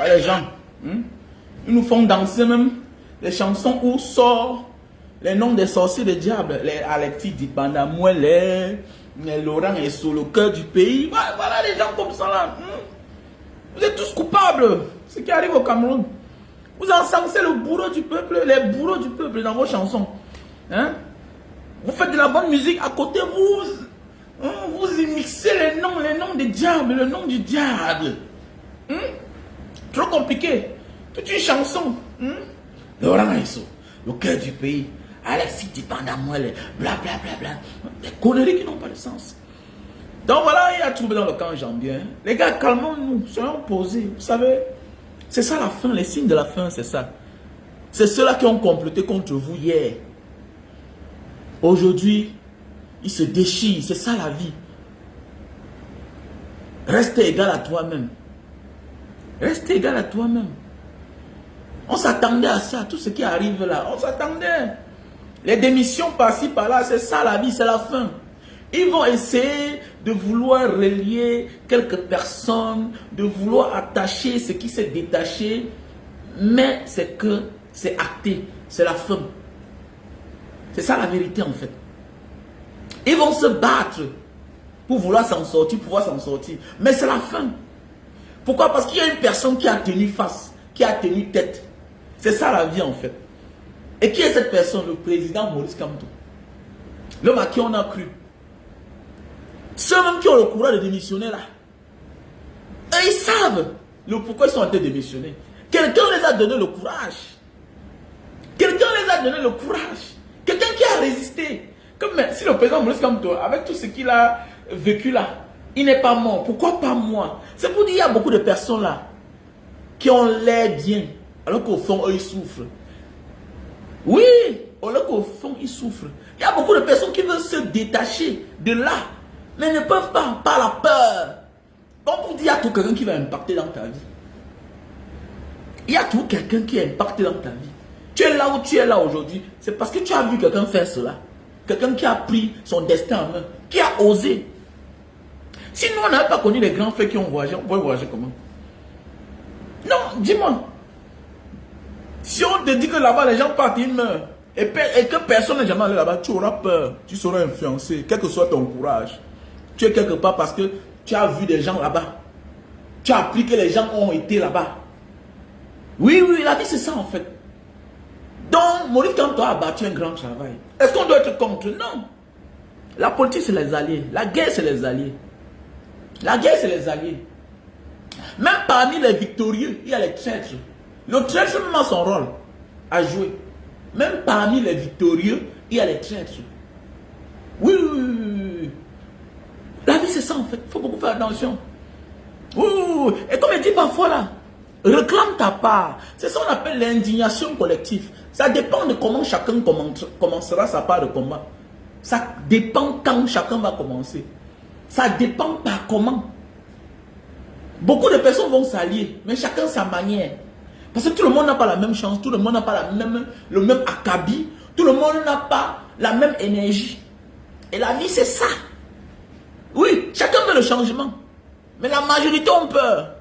Les gens, ils nous font danser même les chansons où sort les noms des sorciers des diables, les Alexis Dipandamoué, les Laurent et sous le cœur du pays. Voilà les gens comme ça là. Vous êtes tous coupables. Ce qui arrive au Cameroun. Vous encensez le bourreau du peuple, les bourreaux du peuple dans vos chansons. Vous faites de la bonne musique, à côté vous y mixez les noms des diables, le nom du diable. Trop compliqué. Toute une chanson. Laurent Aïsso, le cœur du pays. Alexis Dipandamoué, bla bla bla bla. Des conneries qui n'ont pas de sens. Donc voilà, il y a trouvé dans le camp Jean-Bien. Les gars, calmons-nous, soyons posés. Vous savez, c'est ça la fin, les signes de la fin, c'est ça. C'est ceux-là qui ont comploté contre vous hier. Aujourd'hui, ils se déchirent, c'est ça la vie. Reste égal à toi-même. Reste égal à toi-même. On s'attendait à ça, tout ce qui arrive là, on s'attendait. Les démissions par-ci, par-là, c'est ça la vie, c'est la fin. Ils vont essayer de vouloir relier quelques personnes, de vouloir attacher ce qui s'est détaché, mais c'est que c'est acté, c'est la fin. C'est ça la vérité en fait. Ils vont se battre pour vouloir s'en sortir, pouvoir s'en sortir, mais c'est la fin. Pourquoi? Parce qu'il y a une personne qui a tenu face, qui a tenu tête. C'est ça la vie en fait. Et qui est cette personne? Le président Maurice Kamto. L'homme à qui on a cru. Ceux-mêmes qui ont le courage de démissionner là. Et ils savent pourquoi ils sont en train de démissionner. Quelqu'un les a donné le courage. Quelqu'un les a donné le courage. Quelqu'un qui a résisté. Comme si le président Maurice Kamto, avec tout ce qu'il a vécu là, il n'est pas mort. Pourquoi pas moi? C'est pour dire qu'il y a beaucoup de personnes là qui ont l'air bien, alors qu'au fond, eux, ils souffrent. Oui, alors qu'au fond, ils souffrent. Il y a beaucoup de personnes qui veulent se détacher de là, mais ne peuvent pas, par la peur. Donc, pour dire, il y a tout quelqu'un qui va impacter dans ta vie. Il y a tout quelqu'un qui est impacté dans ta vie. Tu es là où tu es là aujourd'hui, c'est parce que tu as vu quelqu'un faire cela. Quelqu'un qui a pris son destin en main, qui a osé. Si nous, on n'avait pas connu les grands frères qui ont voyagé, on pourrait voyager comment? Non, dis-moi. Si on te dit que là-bas, les gens partent, ils meurent, et que personne n'est jamais allé là-bas, tu auras peur, tu seras influencé, quel que soit ton courage. Tu es quelque part parce que tu as vu des gens là-bas. Tu as appris que les gens ont été là-bas. Oui, oui, la vie c'est ça en fait. Donc, Maurice Kamto a battu un grand travail. Est-ce qu'on doit être contre? Non. La politique c'est les alliés. La guerre c'est les alliés. La guerre c'est les alliés. Même parmi les victorieux, il y a les traîtres. Le traître même a son rôle à jouer. Même parmi les victorieux, il y a les traîtres. Oui, oui, oui, oui. La vie c'est ça en fait. Il faut beaucoup faire attention. Oui, oui, oui. Et comme il dit parfois là, réclame ta part. C'est ça qu'on appelle l'indignation collective. Ça dépend de comment chacun commencera sa part de combat. Ça dépend quand chacun va commencer. Ça dépend par comment. Beaucoup de personnes vont s'allier, mais chacun sa manière. Parce que tout le monde n'a pas la même chance, tout le monde n'a pas le même acabit, tout le monde n'a pas la même énergie. Et la vie, c'est ça. Oui, chacun veut le changement. Mais la majorité ont peur.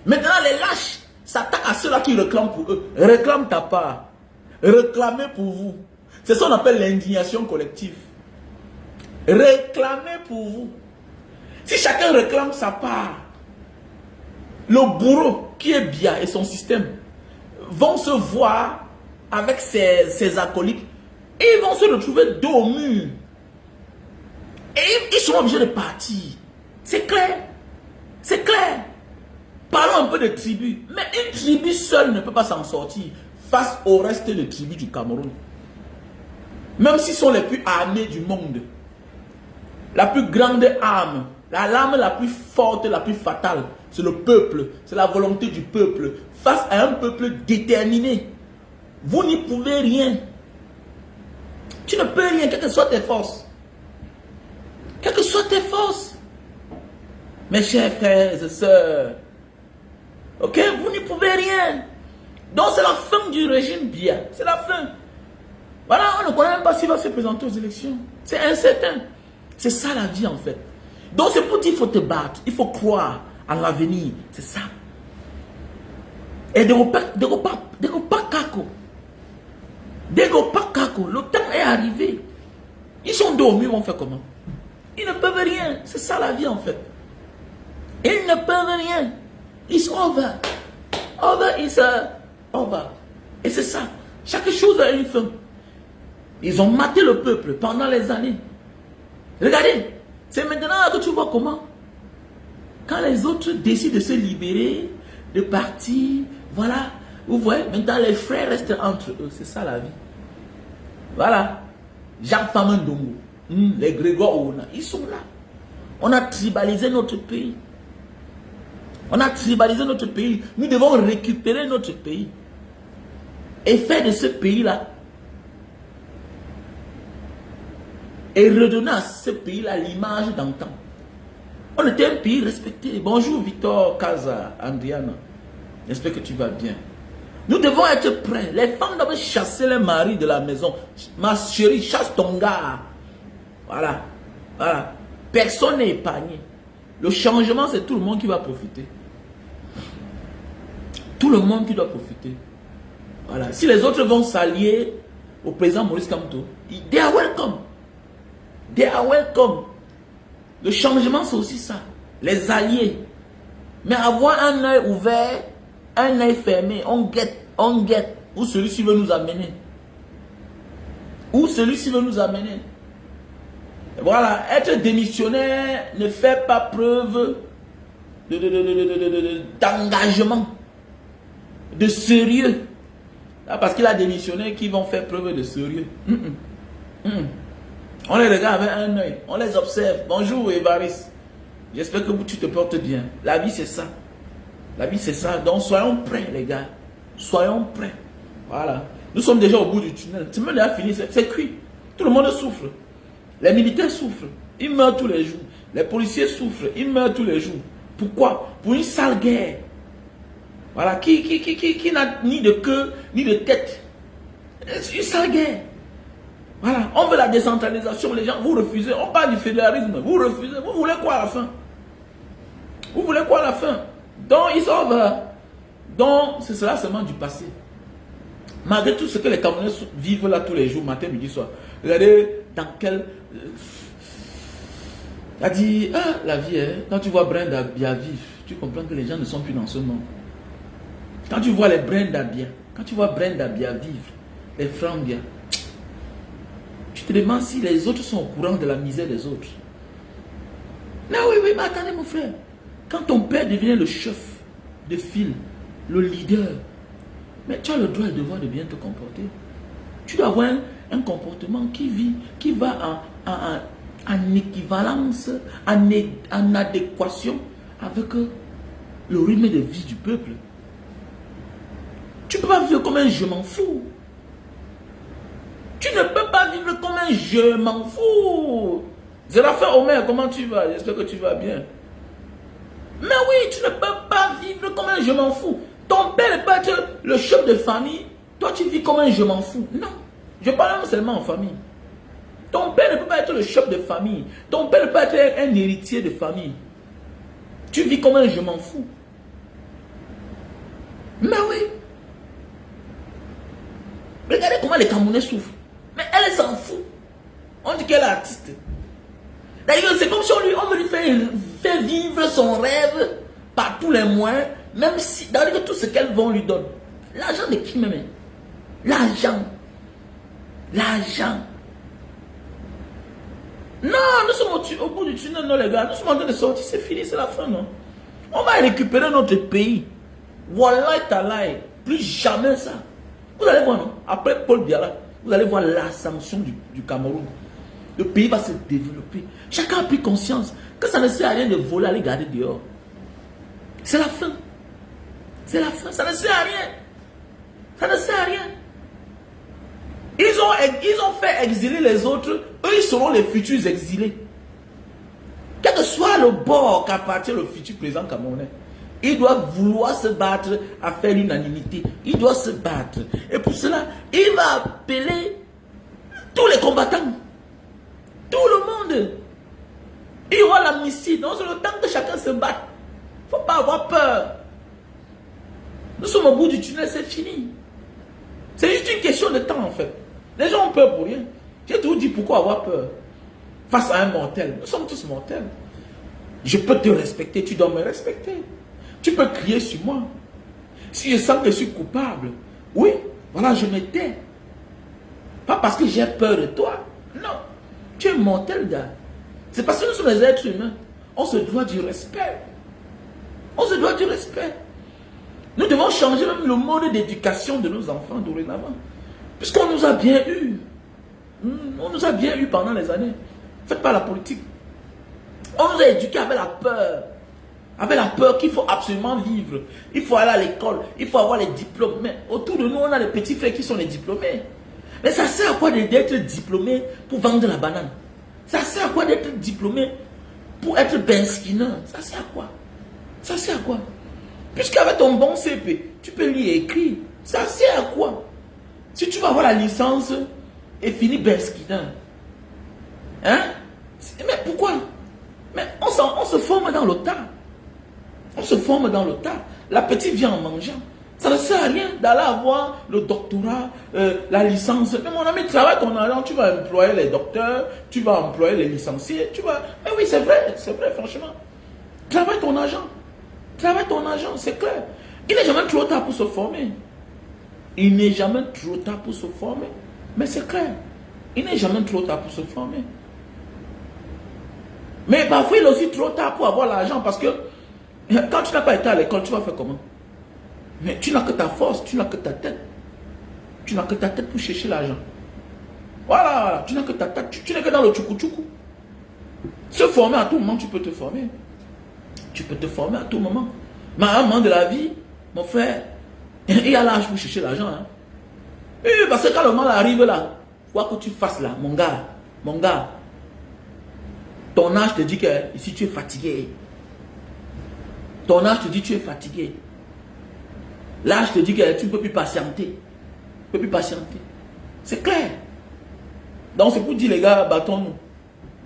Maintenant, les lâches s'attaquent à ceux-là qui réclament pour eux. Réclame ta part. Réclamez pour vous. C'est ça qu'on appelle l'indignation collective. Réclamez pour vous. Si chacun réclame sa part, le bourreau qui est bien et son système vont se voir avec ses acolytes et ils vont se retrouver dos au mur. Et ils sont obligés de partir. C'est clair. C'est clair. Parlons un peu de tribus. Mais une tribu seule ne peut pas s'en sortir face au reste des tribus du Cameroun. Même s'ils sont les plus armés du monde. La plus grande arme, l'arme la plus forte, la plus fatale, c'est le peuple. C'est la volonté du peuple. Face à un peuple déterminé. Vous n'y pouvez rien. Tu ne peux rien, quelles que soient tes forces. Quelles que soient tes forces. Mes chers frères et sœurs. Ok, vous n'y pouvez rien. Donc c'est la fin du régime Biya. C'est la fin. Voilà, on ne connaît même pas s'il va se présenter aux élections. C'est incertain. C'est ça la vie en fait. Donc c'est pour dire qu'il faut te battre. Il faut croire à l'avenir. C'est ça. Et de repas kako. Le temps est arrivé. Ils sont dormis, ils vont faire comment? Ils ne peuvent rien. C'est ça la vie en fait. Ils ne peuvent rien. It's over. Over is over. Et c'est ça. Chaque chose a une fin. Ils ont maté le peuple pendant les années. Regardez. C'est maintenant que tu vois comment. Quand les autres décident de se libérer, de partir, voilà. Vous voyez, maintenant les frères restent entre eux. C'est ça la vie. Voilà. Jacques Famandongo, les Grégoire Ouna, ils sont là. On a tribalisé notre pays. On a tribalisé notre pays. Nous devons récupérer notre pays. Et faire de ce pays-là. Et redonner à ce pays-là l'image d'antan. On était un pays respecté. Bonjour Victor Kaza, Andriana. J'espère que tu vas bien. Nous devons être prêts. Les femmes doivent chasser les maris de la maison. Ma chérie, chasse ton gars. Voilà. Voilà. Personne n'est épargné. Le changement, c'est tout le monde qui va profiter. Tout le monde qui doit profiter. Voilà. Si les autres vont s'allier au président Maurice Kamto, they are welcome. They are welcome. Le changement, c'est aussi ça. Les alliés. Mais avoir un œil ouvert, un œil fermé, on guette. Où celui-ci veut nous amener. Où celui-ci veut nous amener. Voilà. Être démissionnaire ne fait pas preuve d'engagement, de sérieux. Parce qu'il a démissionné, qui vont faire preuve de sérieux. On les regarde avec un œil, on les observe. Bonjour Évariste. J'espère que tu te portes bien. La vie c'est ça. La vie c'est ça. Donc soyons prêts les gars. Soyons prêts. Voilà. Nous sommes déjà au bout du tunnel. Le tunnel a fini, c'est cuit. Tout le monde souffre. Les militaires souffrent. Ils meurent tous les jours. Les policiers souffrent. Ils meurent tous les jours. Pourquoi? Pour une sale guerre. Voilà. Qui n'a ni de queue, ni de tête. C'est une sale guerre. Voilà, on veut la décentralisation, les gens, vous refusez, on parle du fédéralisme, vous refusez, vous voulez quoi à la fin? Vous voulez quoi à la fin? Donc, ils sont donc, c'est cela seulement du passé. Malgré tout ce que les Camerounais vivent là tous les jours, matin, midi, soir. Regardez dans quel Il a dit, ah, la vie, hein, quand tu vois Brenda bien vivre, tu comprends que les gens ne sont plus dans ce monde. Quand tu vois les Brenda bien, quand tu vois Brenda bien vivre, les francs bien, tu te demandes si les autres sont au courant de la misère des autres. Non, oui, oui, mais attendez mon frère. Quand ton père devient le chef de file, le leader, mais tu as le droit et le devoir de bien te comporter. Tu dois avoir un comportement qui va en équivalence, en adéquation avec le rythme de vie du peuple. Tu ne peux pas vivre comme un je m'en fous. Tu ne peux pas vivre comme un je m'en fous. Zéraphin Omer, comment tu vas? J'espère que tu vas bien. Mais oui, tu ne peux pas vivre comme un je m'en fous. Ton père ne peut être le chef de famille. Toi, tu vis comme un je m'en fous. Non. Je parle même seulement en famille. Ton père ne peut pas être le chef de famille. Ton père ne peut pas être un héritier de famille. Tu vis comme un je m'en fous. Mais oui. Regardez comment les Camerounais souffrent. Mais elle s'en fout. On dit qu'elle est artiste. D'ailleurs, c'est comme si on veut lui faire vivre son rêve par tous les moyens, même si, d'ailleurs, tout ce qu'elle veut, on lui donne. L'argent de qui même? L'argent. L'argent. Non, nous sommes au bout du tunnel, non les gars. Nous sommes en train de sortir, c'est fini, c'est la fin, non? On va récupérer notre pays. Wallah talai. Plus jamais ça. Vous allez voir, non? Après Paul Biala, vous allez voir l'ascension du Cameroun. Le pays va se développer. Chacun a pris conscience que ça ne sert à rien de voler, aller garder dehors. C'est la fin. C'est la fin. Ça ne sert à rien. Ça ne sert à rien. Ils ont fait exiler les autres. Eux, ils seront les futurs exilés. Quel que soit le bord qu'appartient le futur président camerounais, il doit vouloir se battre à faire l'unanimité. Il doit se battre. Et pour cela, il va appeler tous les combattants. Tout le monde. Il y aura l'amnistie. Donc c'est le temps que chacun se batte. Il ne faut pas avoir peur. Nous sommes au bout du tunnel, c'est fini. C'est juste une question de temps en fait. Les gens ont peur pour rien. J'ai toujours dit pourquoi avoir peur face à un mortel. Nous sommes tous mortels. Je peux te respecter, tu dois me respecter. Tu peux crier sur moi. Si je sens que je suis coupable, oui, voilà, je me tais. Pas parce que j'ai peur de toi. Non. Tu es mortel, gars. C'est parce que nous sommes des êtres humains. On se doit du respect. On se doit du respect. Nous devons changer même le mode d'éducation de nos enfants dorénavant. Puisqu'on nous a bien eu. On nous a bien eu pendant les années. Faites pas la politique. On nous a éduqués avec la peur. Avec la peur qu'il faut absolument vivre. Il faut aller à l'école. Il faut avoir les diplômes. Mais autour de nous, on a les petits frères qui sont les diplômés. Mais ça sert à quoi d'être diplômé pour vendre la banane? Ça sert à quoi d'être diplômé pour être benskiner? Ça sert à quoi? Ça sert à quoi? Puisqu'avec ton bon CP, tu peux lire et écrire. Ça sert à quoi? Si tu vas avoir la licence et finir benskiner. Hein? Mais pourquoi? Mais on se forme dans le tas. On se forme dans le tas. La petite vient en mangeant. Ça ne sert à rien d'aller avoir le doctorat, la licence. Mais mon ami, travaille ton argent, tu vas employer les docteurs, tu vas employer les licenciés, tu vas... Mais oui, c'est vrai, franchement. Travaille ton argent. Travaille ton argent, c'est clair. Il n'est jamais trop tard pour se former. Il n'est jamais trop tard pour se former. Mais c'est clair. Il n'est jamais trop tard pour se former. Mais parfois, il est aussi trop tard pour avoir l'argent parce que quand tu n'as pas été à l'école, tu vas faire comment? Mais tu n'as que ta force, tu n'as que ta tête. Tu n'as que ta tête pour chercher l'argent. Voilà, tu n'as que ta tête, tu n'es que dans le tchoukou-tchoukou. Se former à tout moment, tu peux te former. Tu peux te former à tout moment. Mais à un moment de la vie, mon frère, il y a l'âge pour chercher l'argent. Hein. Et parce que quand le mal arrive là, quoi que tu fasses là, mon gars, ton âge te dit que ici tu es fatigué. Ton âge te dit que tu es fatigué. L'âge te dit que tu ne peux plus patienter. Tu ne peux plus patienter. C'est clair. Donc c'est pour dire les gars, battons-nous.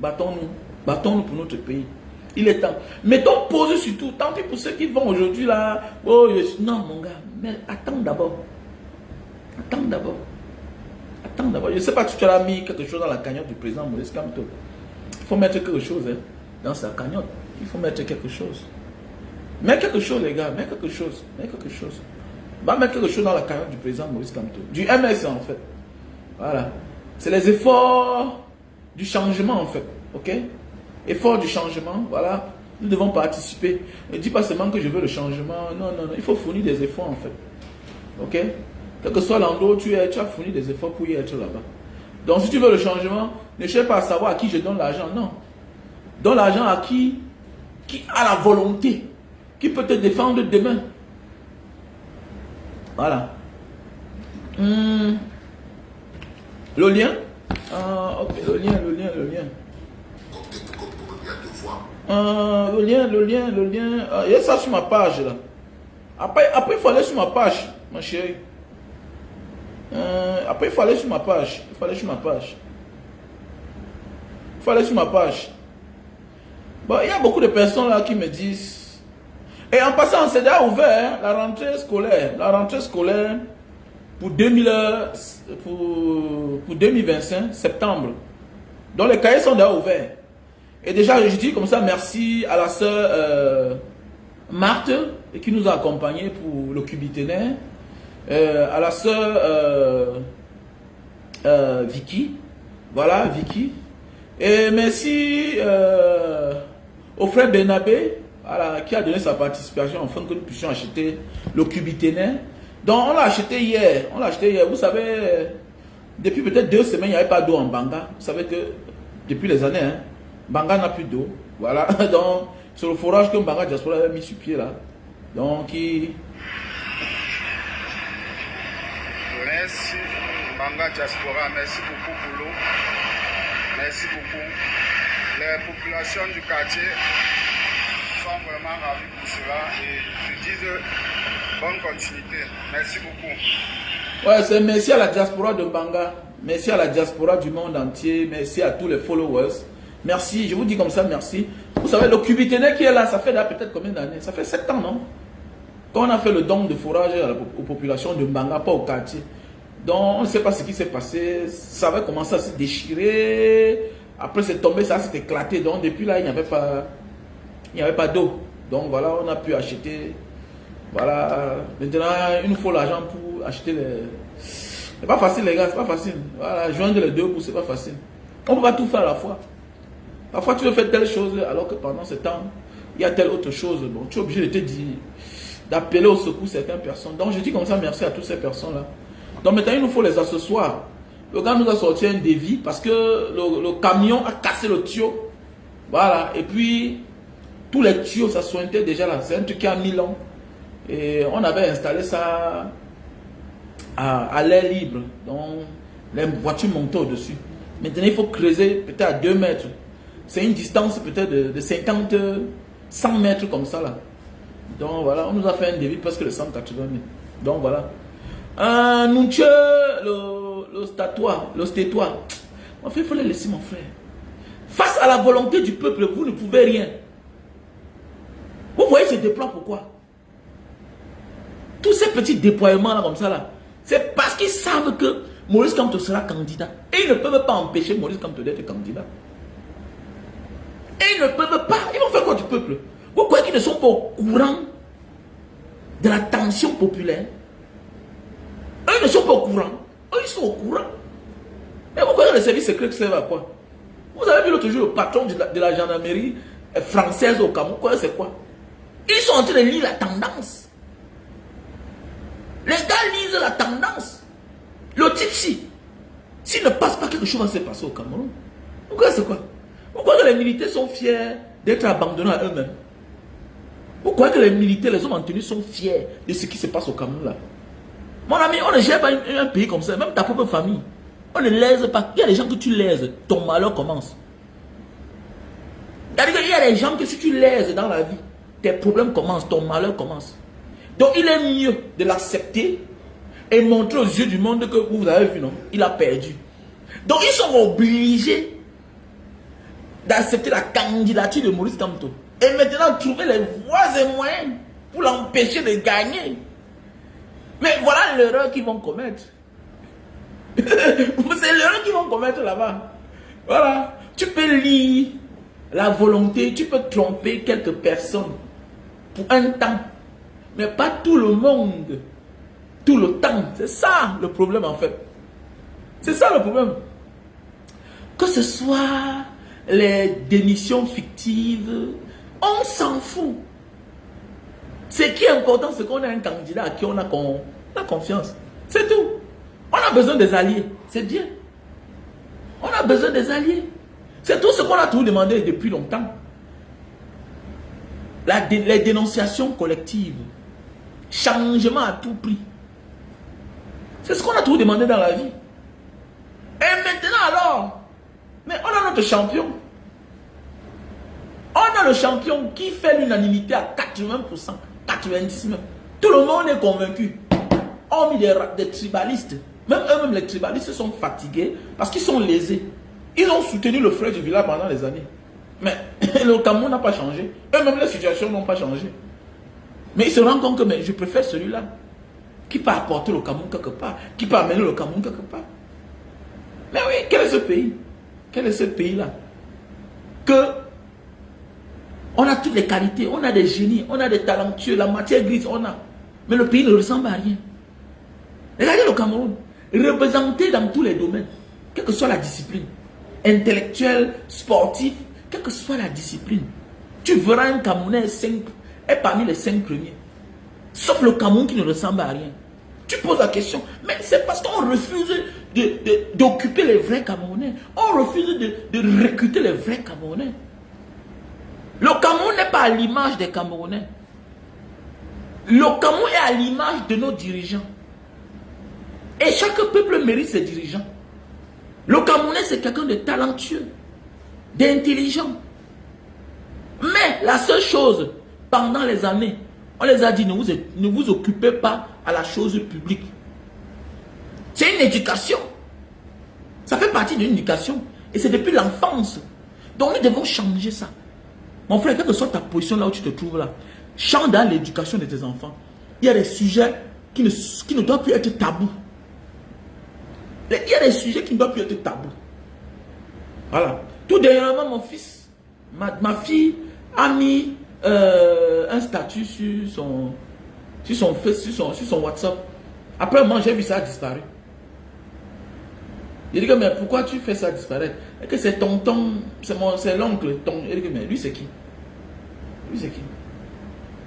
Battons-nous. Battons-nous pour notre pays. Il est temps. Mettons pause surtout. Tant pis pour ceux qui vont aujourd'hui là. Oh, non mon gars. Mais attends d'abord. Attends d'abord. Attends d'abord. Je ne sais pas si tu as mis quelque chose dans la cagnotte du président Maurice Kamto. Il faut mettre quelque chose. Hein. dans sa cagnotte. Il faut mettre quelque chose. Mets quelque chose, les gars. Mets quelque chose. Mets quelque chose. Va mettre quelque chose dans la cagnotte du président Maurice Kamto. Du MS, en fait. Voilà. C'est les efforts du changement, en fait. OK? Efforts du changement. Voilà. Nous devons participer. Ne dis pas seulement que je veux le changement. Non, non, non. Il faut fournir des efforts, en fait. OK? Quel que soit l'endroit où tu es, tu as fourni des efforts pour y être là-bas. Donc, si tu veux le changement, ne cherche pas à savoir à qui je donne l'argent. Non. Donne l'argent à qui a la volonté, qui peut te défendre demain. Voilà. Le lien. Ok, le lien. Le lien. Il y a ça sur ma page là. Après il faut aller sur ma page, mon chéri. Après il faut aller sur ma page. Il faut aller sur ma page. Bon, il y a beaucoup de personnes là qui me disent. Et en passant, c'est déjà ouvert hein, la rentrée scolaire. La rentrée scolaire pour 2025, septembre. Donc les cahiers sont déjà ouverts. Et déjà, je dis comme ça, merci à la sœur Marthe qui nous a accompagnés pour le Cubitenaire. À la sœur Vicky. Voilà, Vicky. Et merci au frère Benabé, voilà, qui a donné sa participation afin que nous puissions acheter le Cubitenaire. Donc on l'a acheté hier. Vous savez, depuis peut-être 2 semaines, il n'y avait pas d'eau en Banga. Vous savez que depuis les années, hein, Banga n'a plus d'eau. Voilà. Donc c'est le forage que Banga Diaspora avait mis sur pied là. Donc Merci Banga Diaspora, merci beaucoup pour l'eau. Merci beaucoup. Les populations du quartier sont vraiment ravies pour cela et je dis bonne continuité. Merci beaucoup. Ouais, c'est merci à la diaspora de Banga. Merci à la diaspora du monde entier. Merci à tous les followers. Merci, je vous dis comme ça, merci. Vous savez, le Cubitenaire qui est là, ça fait là peut-être combien d'années? Ça fait 7 ans, non? Quand on a fait le don de fourrage aux populations de Banga, pas au quartier. Donc, on ne sait pas ce qui s'est passé. Ça avait commencé à se déchirer. Après, c'est tombé, ça s'est éclaté. Donc, depuis là, il n'y avait pas d'eau. Donc, voilà, on a pu acheter. Voilà. Maintenant, il nous faut l'argent pour acheter les... C'est pas facile, les gars, c'est pas facile. Voilà, joindre les deux bouts, c'est pas facile. On ne peut pas tout faire à la fois. Parfois, tu veux faire telle chose, alors que pendant ce temps, il y a telle autre chose. Bon, tu es obligé de te dire, d'appeler au secours certaines personnes. Donc, je dis comme ça, merci à toutes ces personnes-là. Donc, maintenant, il nous faut les accessoires. Le gars nous a sorti un devis parce que le camion a cassé le tuyau. Voilà. Et puis, tous les tuyaux, ça sointait déjà là. C'est un truc qui a 1000 ans. Et on avait installé ça à l'air libre. Donc, les voitures montaient au-dessus. Maintenant, il faut creuser peut-être à 2 mètres. C'est une distance peut-être de 50, 100 mètres comme ça là. Donc voilà, on nous a fait un devis presque de 180 000. Donc voilà. Nous le statoire. Mon frère, il faut le laisser, mon frère. Face à la volonté du peuple, vous ne pouvez rien. Vous voyez ces déploiements, pourquoi? Tous ces petits déploiements là comme ça là, c'est parce qu'ils savent que Maurice Kamto sera candidat. Et ils ne peuvent pas empêcher Maurice Kamto d'être candidat. Et ils ne peuvent pas. Ils vont faire quoi du peuple? Vous croyez qu'ils ne sont pas au courant de la tension populaire? Eux, ils ne sont pas au courant. Eux, ils sont au courant. Mais vous croyez que le service secret servent à quoi? Vous avez vu l'autre jour le patron de la gendarmerie française au Cameroun. Quoi, c'est quoi? Ils sont en train de lire la tendance. Les gars lisent la tendance. Le type, s'il ne passe pas, quelque chose va se passer au Cameroun. Vous croyez c'est quoi? Vous croyez que les militaires sont fiers d'être abandonnés à eux-mêmes? Vous croyez que les militaires, les hommes en tenue sont fiers de ce qui se passe au Cameroun là? Mon ami, on ne gère pas un pays comme ça, même ta propre famille. On ne lèse pas. Il y a des gens que tu lèses, ton malheur commence. C'est-à-dire qu'il y a des gens que si tu lèses dans la vie, tes problèmes commencent, ton malheur commence. Donc il est mieux de l'accepter et montrer aux yeux du monde que vous avez vu, non? Il a perdu. Donc ils sont obligés d'accepter la candidature de Maurice Kamto. Et maintenant trouver les voies et moyens pour l'empêcher de gagner. Mais voilà l'erreur qu'ils vont commettre. C'est l'erreur qu'ils vont commettre là-bas. Voilà. Tu peux lire la volonté, tu peux tromper quelques personnes pour un temps, mais pas tout le monde, tout le temps. C'est ça le problème en fait. C'est ça le problème. Que ce soit les démissions fictives, on s'en fout. Ce qui est important, c'est qu'on a un candidat à qui on a confiance. C'est tout. On a besoin des alliés. C'est bien. On a besoin des alliés. C'est tout ce qu'on a tout demandé depuis longtemps. Les dénonciations collectives. Changement à tout prix. C'est ce qu'on a tout demandé dans la vie. Et maintenant alors, mais on a notre champion. On a le champion qui fait l'unanimité à 80%, 90% même. Tout le monde est convaincu. Hormis des tribalistes. Même eux-mêmes, les tribalistes sont fatigués parce qu'ils sont lésés. Ils ont soutenu le frère du village pendant des années. Mais le Cameroun n'a pas changé. Eux-mêmes, les situations n'ont pas changé. Mais ils se rendent compte que mais je préfère celui-là. Qui peut apporter le Cameroun quelque part. Qui peut amener le Cameroun quelque part. Mais oui, quel est ce pays? Quel est ce pays-là? Que on a toutes les qualités, on a des génies, on a des talentueux, la matière grise, on a. Mais le pays ne ressemble à rien. Regardez le Cameroun, représenté dans tous les domaines, quelle que soit la discipline, intellectuelle, sportive, quelle que soit la discipline. Tu verras un Camerounais est parmi les 5 premiers. Sauf le Cameroun qui ne ressemble à rien. Tu poses la question, mais c'est parce qu'on refuse d'occuper les vrais Camerounais. On refuse de recruter les vrais Camerounais. Le Cameroun n'est pas à l'image des Camerounais. Le Cameroun est à l'image de nos dirigeants. Et chaque peuple mérite ses dirigeants. Le Camerounais, c'est quelqu'un de talentueux, d'intelligent. Mais la seule chose, pendant les années, on les a dit, ne vous occupez pas à la chose publique. C'est une éducation. Ça fait partie d'une éducation. Et c'est depuis l'enfance. Donc nous devons changer ça. Mon frère, quelle que soit ta position là où tu te trouves là, change dans l'éducation de tes enfants. Il y a des sujets qui ne doivent plus être tabous. Il y a des sujets qui ne doivent plus être tabous. Voilà. Tout dernièrement, mon fils, ma fille a mis un statut sur son WhatsApp. Après moi, j'ai vu ça disparaître. Il dit que mais pourquoi tu fais ça disparaître? Et que c'est tonton, c'est l'oncle. Il dit que mais lui c'est qui? Lui c'est qui?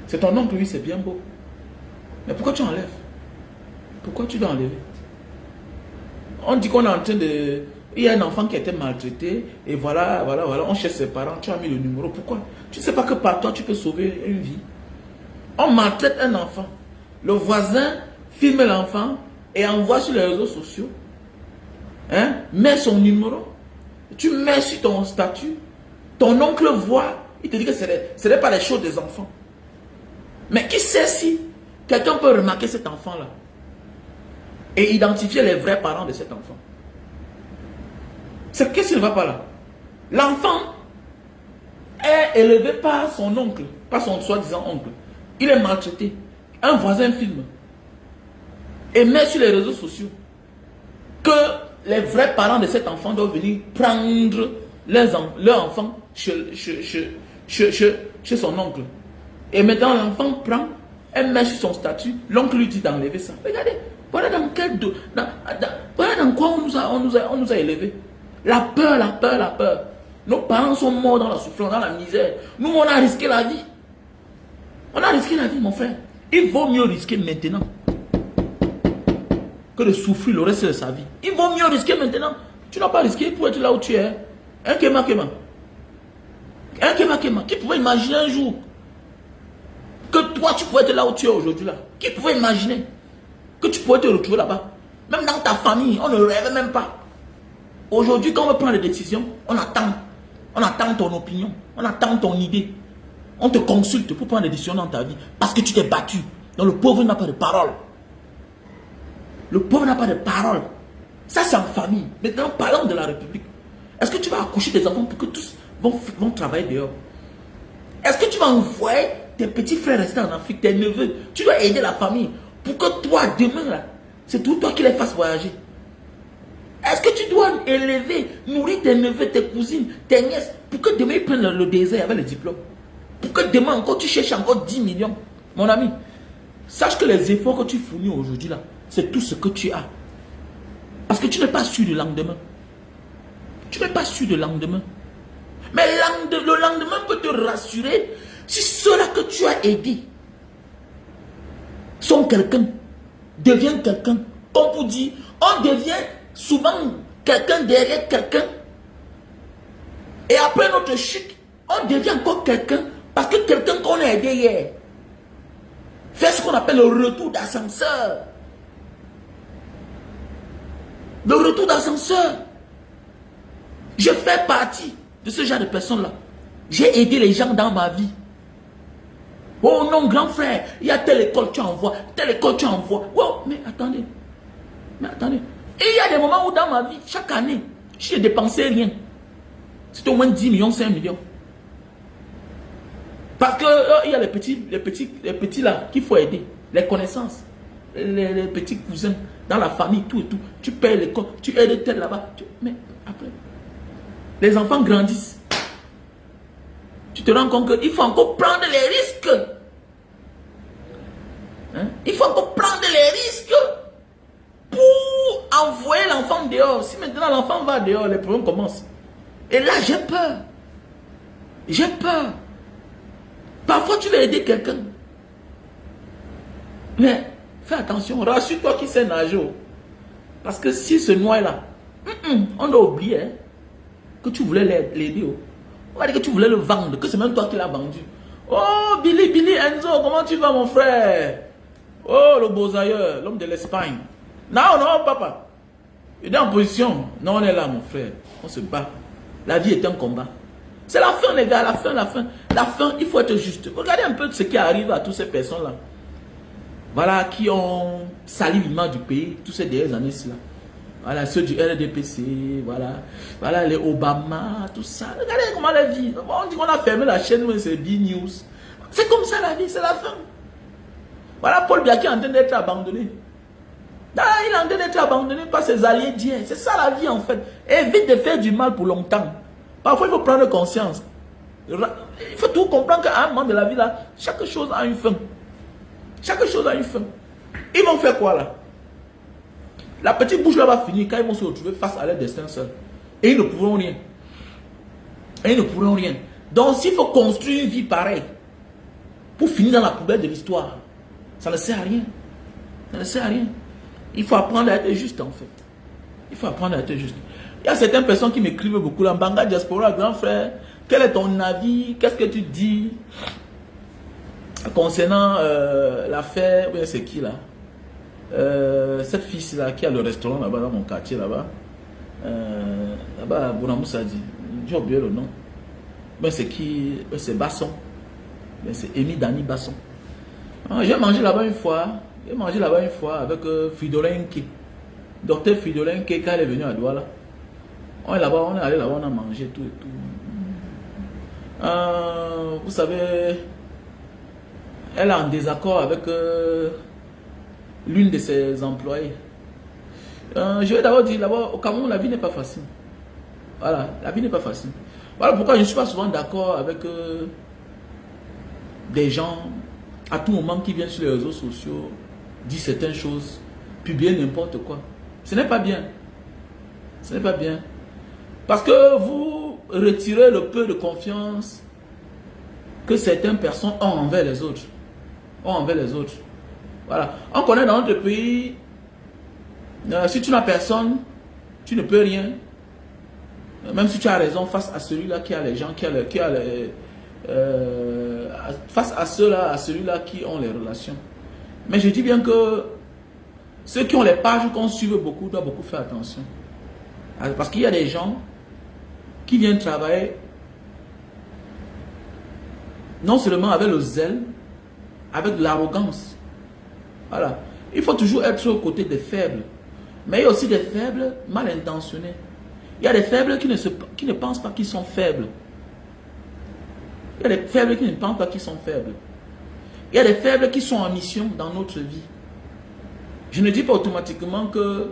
C'est ton oncle, lui c'est bien beau. Mais pourquoi tu enlèves? Pourquoi tu dois enlever? On dit qu'on est en train de... Il y a un enfant qui a été maltraité et voilà, on cherche ses parents, tu as mis le numéro. Pourquoi? Tu ne sais pas que par toi tu peux sauver une vie. On maltraite un enfant. Le voisin filme l'enfant et envoie sur les réseaux sociaux. Hein? Mets son numéro. Tu mets sur ton statut. Ton oncle voit. Il te dit que ce n'est pas les choses des enfants. Mais qui sait si quelqu'un peut remarquer cet enfant-là et identifier les vrais parents de cet enfant? C'est qu'est-ce qui ne va pas là? L'enfant est élevé par son oncle, par son soi-disant oncle. Il est maltraité. Un voisin filme et met sur les réseaux sociaux que les vrais parents de cet enfant doivent venir prendre leur enfant chez son oncle. Et maintenant l'enfant prend, elle met sur son statut, l'oncle lui dit d'enlever ça. Regardez, voilà dans quoi on nous a élevés. La peur, la peur, la peur. Nos parents sont morts dans la souffrance, dans la misère. Nous, on a risqué la vie. On a risqué la vie, mon frère. Il vaut mieux risquer maintenant que de souffrir le reste de sa vie. Il vaut mieux risquer maintenant. Tu n'as pas risqué pour être là où tu es. Un Kema. Un Kema. Qui pouvait imaginer un jour que toi, tu pouvais être là où tu es aujourd'hui là? Qui pouvait imaginer que tu pouvais te retrouver là-bas? Même dans ta famille, on ne rêvait même pas. Aujourd'hui, quand on veut prendre des décisions, on attend. On attend ton opinion. On attend ton idée. On te consulte pour prendre des décisions dans ta vie. Parce que tu t'es battu. Donc le pauvre n'a pas de parole. Le pauvre n'a pas de parole. Ça, c'est en famille. Maintenant, parlons de la République. Est-ce que tu vas accoucher tes enfants pour que tous vont travailler dehors? Est-ce que tu vas envoyer tes petits frères rester en Afrique, tes neveux? Tu dois aider la famille pour que toi, demain, là, c'est tout toi qui les fasses voyager. Est-ce que tu dois élever, nourrir tes neveux, tes cousines, tes nièces Pour que demain, ils prennent le désert avec le diplôme. Pour que demain, encore, tu cherches encore 10 millions. Mon ami, sache que les efforts que tu fournis aujourd'hui, là, c'est tout ce que tu as. Parce que tu n'es pas sûr du lendemain. Tu n'es pas sûr du lendemain. Mais le lendemain peut te rassurer si ceux-là que tu as aidés sont quelqu'un, deviennent quelqu'un. Comme pour dire, on devient souvent quelqu'un derrière quelqu'un. Et après notre chute, on devient encore quelqu'un parce que quelqu'un qu'on a aidé hier fait ce qu'on appelle le retour d'ascenseur. Le retour d'ascenseur. Je fais partie de ce genre de personnes-là. J'ai aidé les gens dans ma vie. Oh non, grand frère, il y a telle école tu envoies, telle école tu envoies. Oh, mais attendez. Et il y a des moments où dans ma vie, chaque année, je n'ai dépensé rien. C'était au moins 10 millions, 5 millions. Parce que il y a les petits là qu'il faut aider. Les connaissances. Les petits cousins dans la famille, tout et tout. Tu payes l'école, tu aides tel là-bas. Mais après, les enfants grandissent. Tu te rends compte qu'il faut encore prendre les risques. Hein? Il faut encore prendre les risques pour envoyer l'enfant dehors. Si maintenant l'enfant va dehors, les problèmes commencent. Et là, j'ai peur. J'ai peur. Parfois, tu veux aider quelqu'un. Mais fais attention, rassure-toi qu'il sait nager. Parce que si ce noie là, on doit oublier hein, que tu voulais l'aider. On va dire que tu voulais le vendre, que c'est même toi qui l'as vendu. Oh, Billy, Enzo, comment tu vas mon frère? Oh, le beau ailleurs, l'homme de l'Espagne. Non, papa. Il est en position. Non, on est là, mon frère. On se bat. La vie est un combat. C'est la fin, les gars, la fin. La fin, il faut être juste. Regardez un peu ce qui arrive à toutes ces personnes-là. Voilà, qui ont sali l'image du pays, toutes ces dernières années-là. Voilà, ceux du RDPC, voilà les Obama, tout ça. Regardez comment la vie. On dit qu'on a fermé la chaîne, mais c'est B-News. C'est comme ça la vie, c'est la fin. Voilà, Paul Biya qui est en train d'être abandonné. Là, il est en train d'être abandonné par ses alliés d'hier. C'est ça la vie en fait. Évite de faire du mal pour longtemps. Parfois, il faut prendre conscience. Il faut tout comprendre qu'à un moment de la vie, là, chaque chose a une fin. Chaque chose a une fin. Ils vont faire quoi là? La petite bouche là va finir quand ils vont se retrouver face à leur destin seul. Et ils ne pourront rien. Donc s'il faut construire une vie pareille pour finir dans la poubelle de l'histoire, ça ne sert à rien. Il faut apprendre à être juste en fait. Il y a certaines personnes qui m'écrivent beaucoup là, Mbanga Diaspora, grand frère, quel est ton avis? Qu'est-ce que tu dis concernant l'affaire, oui, c'est qui là? Cette fille-là qui a le restaurant là-bas dans mon quartier là-bas. Là-bas, Bonamoussa dit. J'ai oublié le nom. Mais c'est qui? C'est Basson. C'est Amy Dani Basson. J'ai mangé là-bas une fois. Avec Fridolin Nké. Docteur Fridolin Nké, quand elle est venue à Douala. On est allé là-bas, on a mangé tout et tout. Vous savez, elle est en désaccord avec l'une de ses employés. Je vais d'abord dire, au Cameroun, la vie n'est pas facile. Voilà, la vie n'est pas facile. Voilà pourquoi je ne suis pas souvent d'accord avec des gens, à tout moment, qui viennent sur les réseaux sociaux, dire certaines choses, publier n'importe quoi. Ce n'est pas bien. Parce que vous retirez le peu de confiance que certaines personnes ont envers les autres. Voilà. On connaît dans notre pays, si tu n'as personne, tu ne peux rien. Même si tu as raison face à celui-là qui a les gens, face à celui-là qui ont les relations. Mais je dis bien que ceux qui ont les pages qu'on suive beaucoup doivent beaucoup faire attention. Parce qu'il y a des gens qui viennent travailler non seulement avec le zèle, avec l'arrogance. Voilà. Il faut toujours être aux côtés des faibles. Mais il y a aussi des faibles mal intentionnés. Il y a des faibles qui ne pensent pas qu'ils sont faibles. Il y a des faibles qui ne pensent pas qu'ils sont faibles. Il y a des faibles qui sont en mission dans notre vie. Je ne dis pas automatiquement que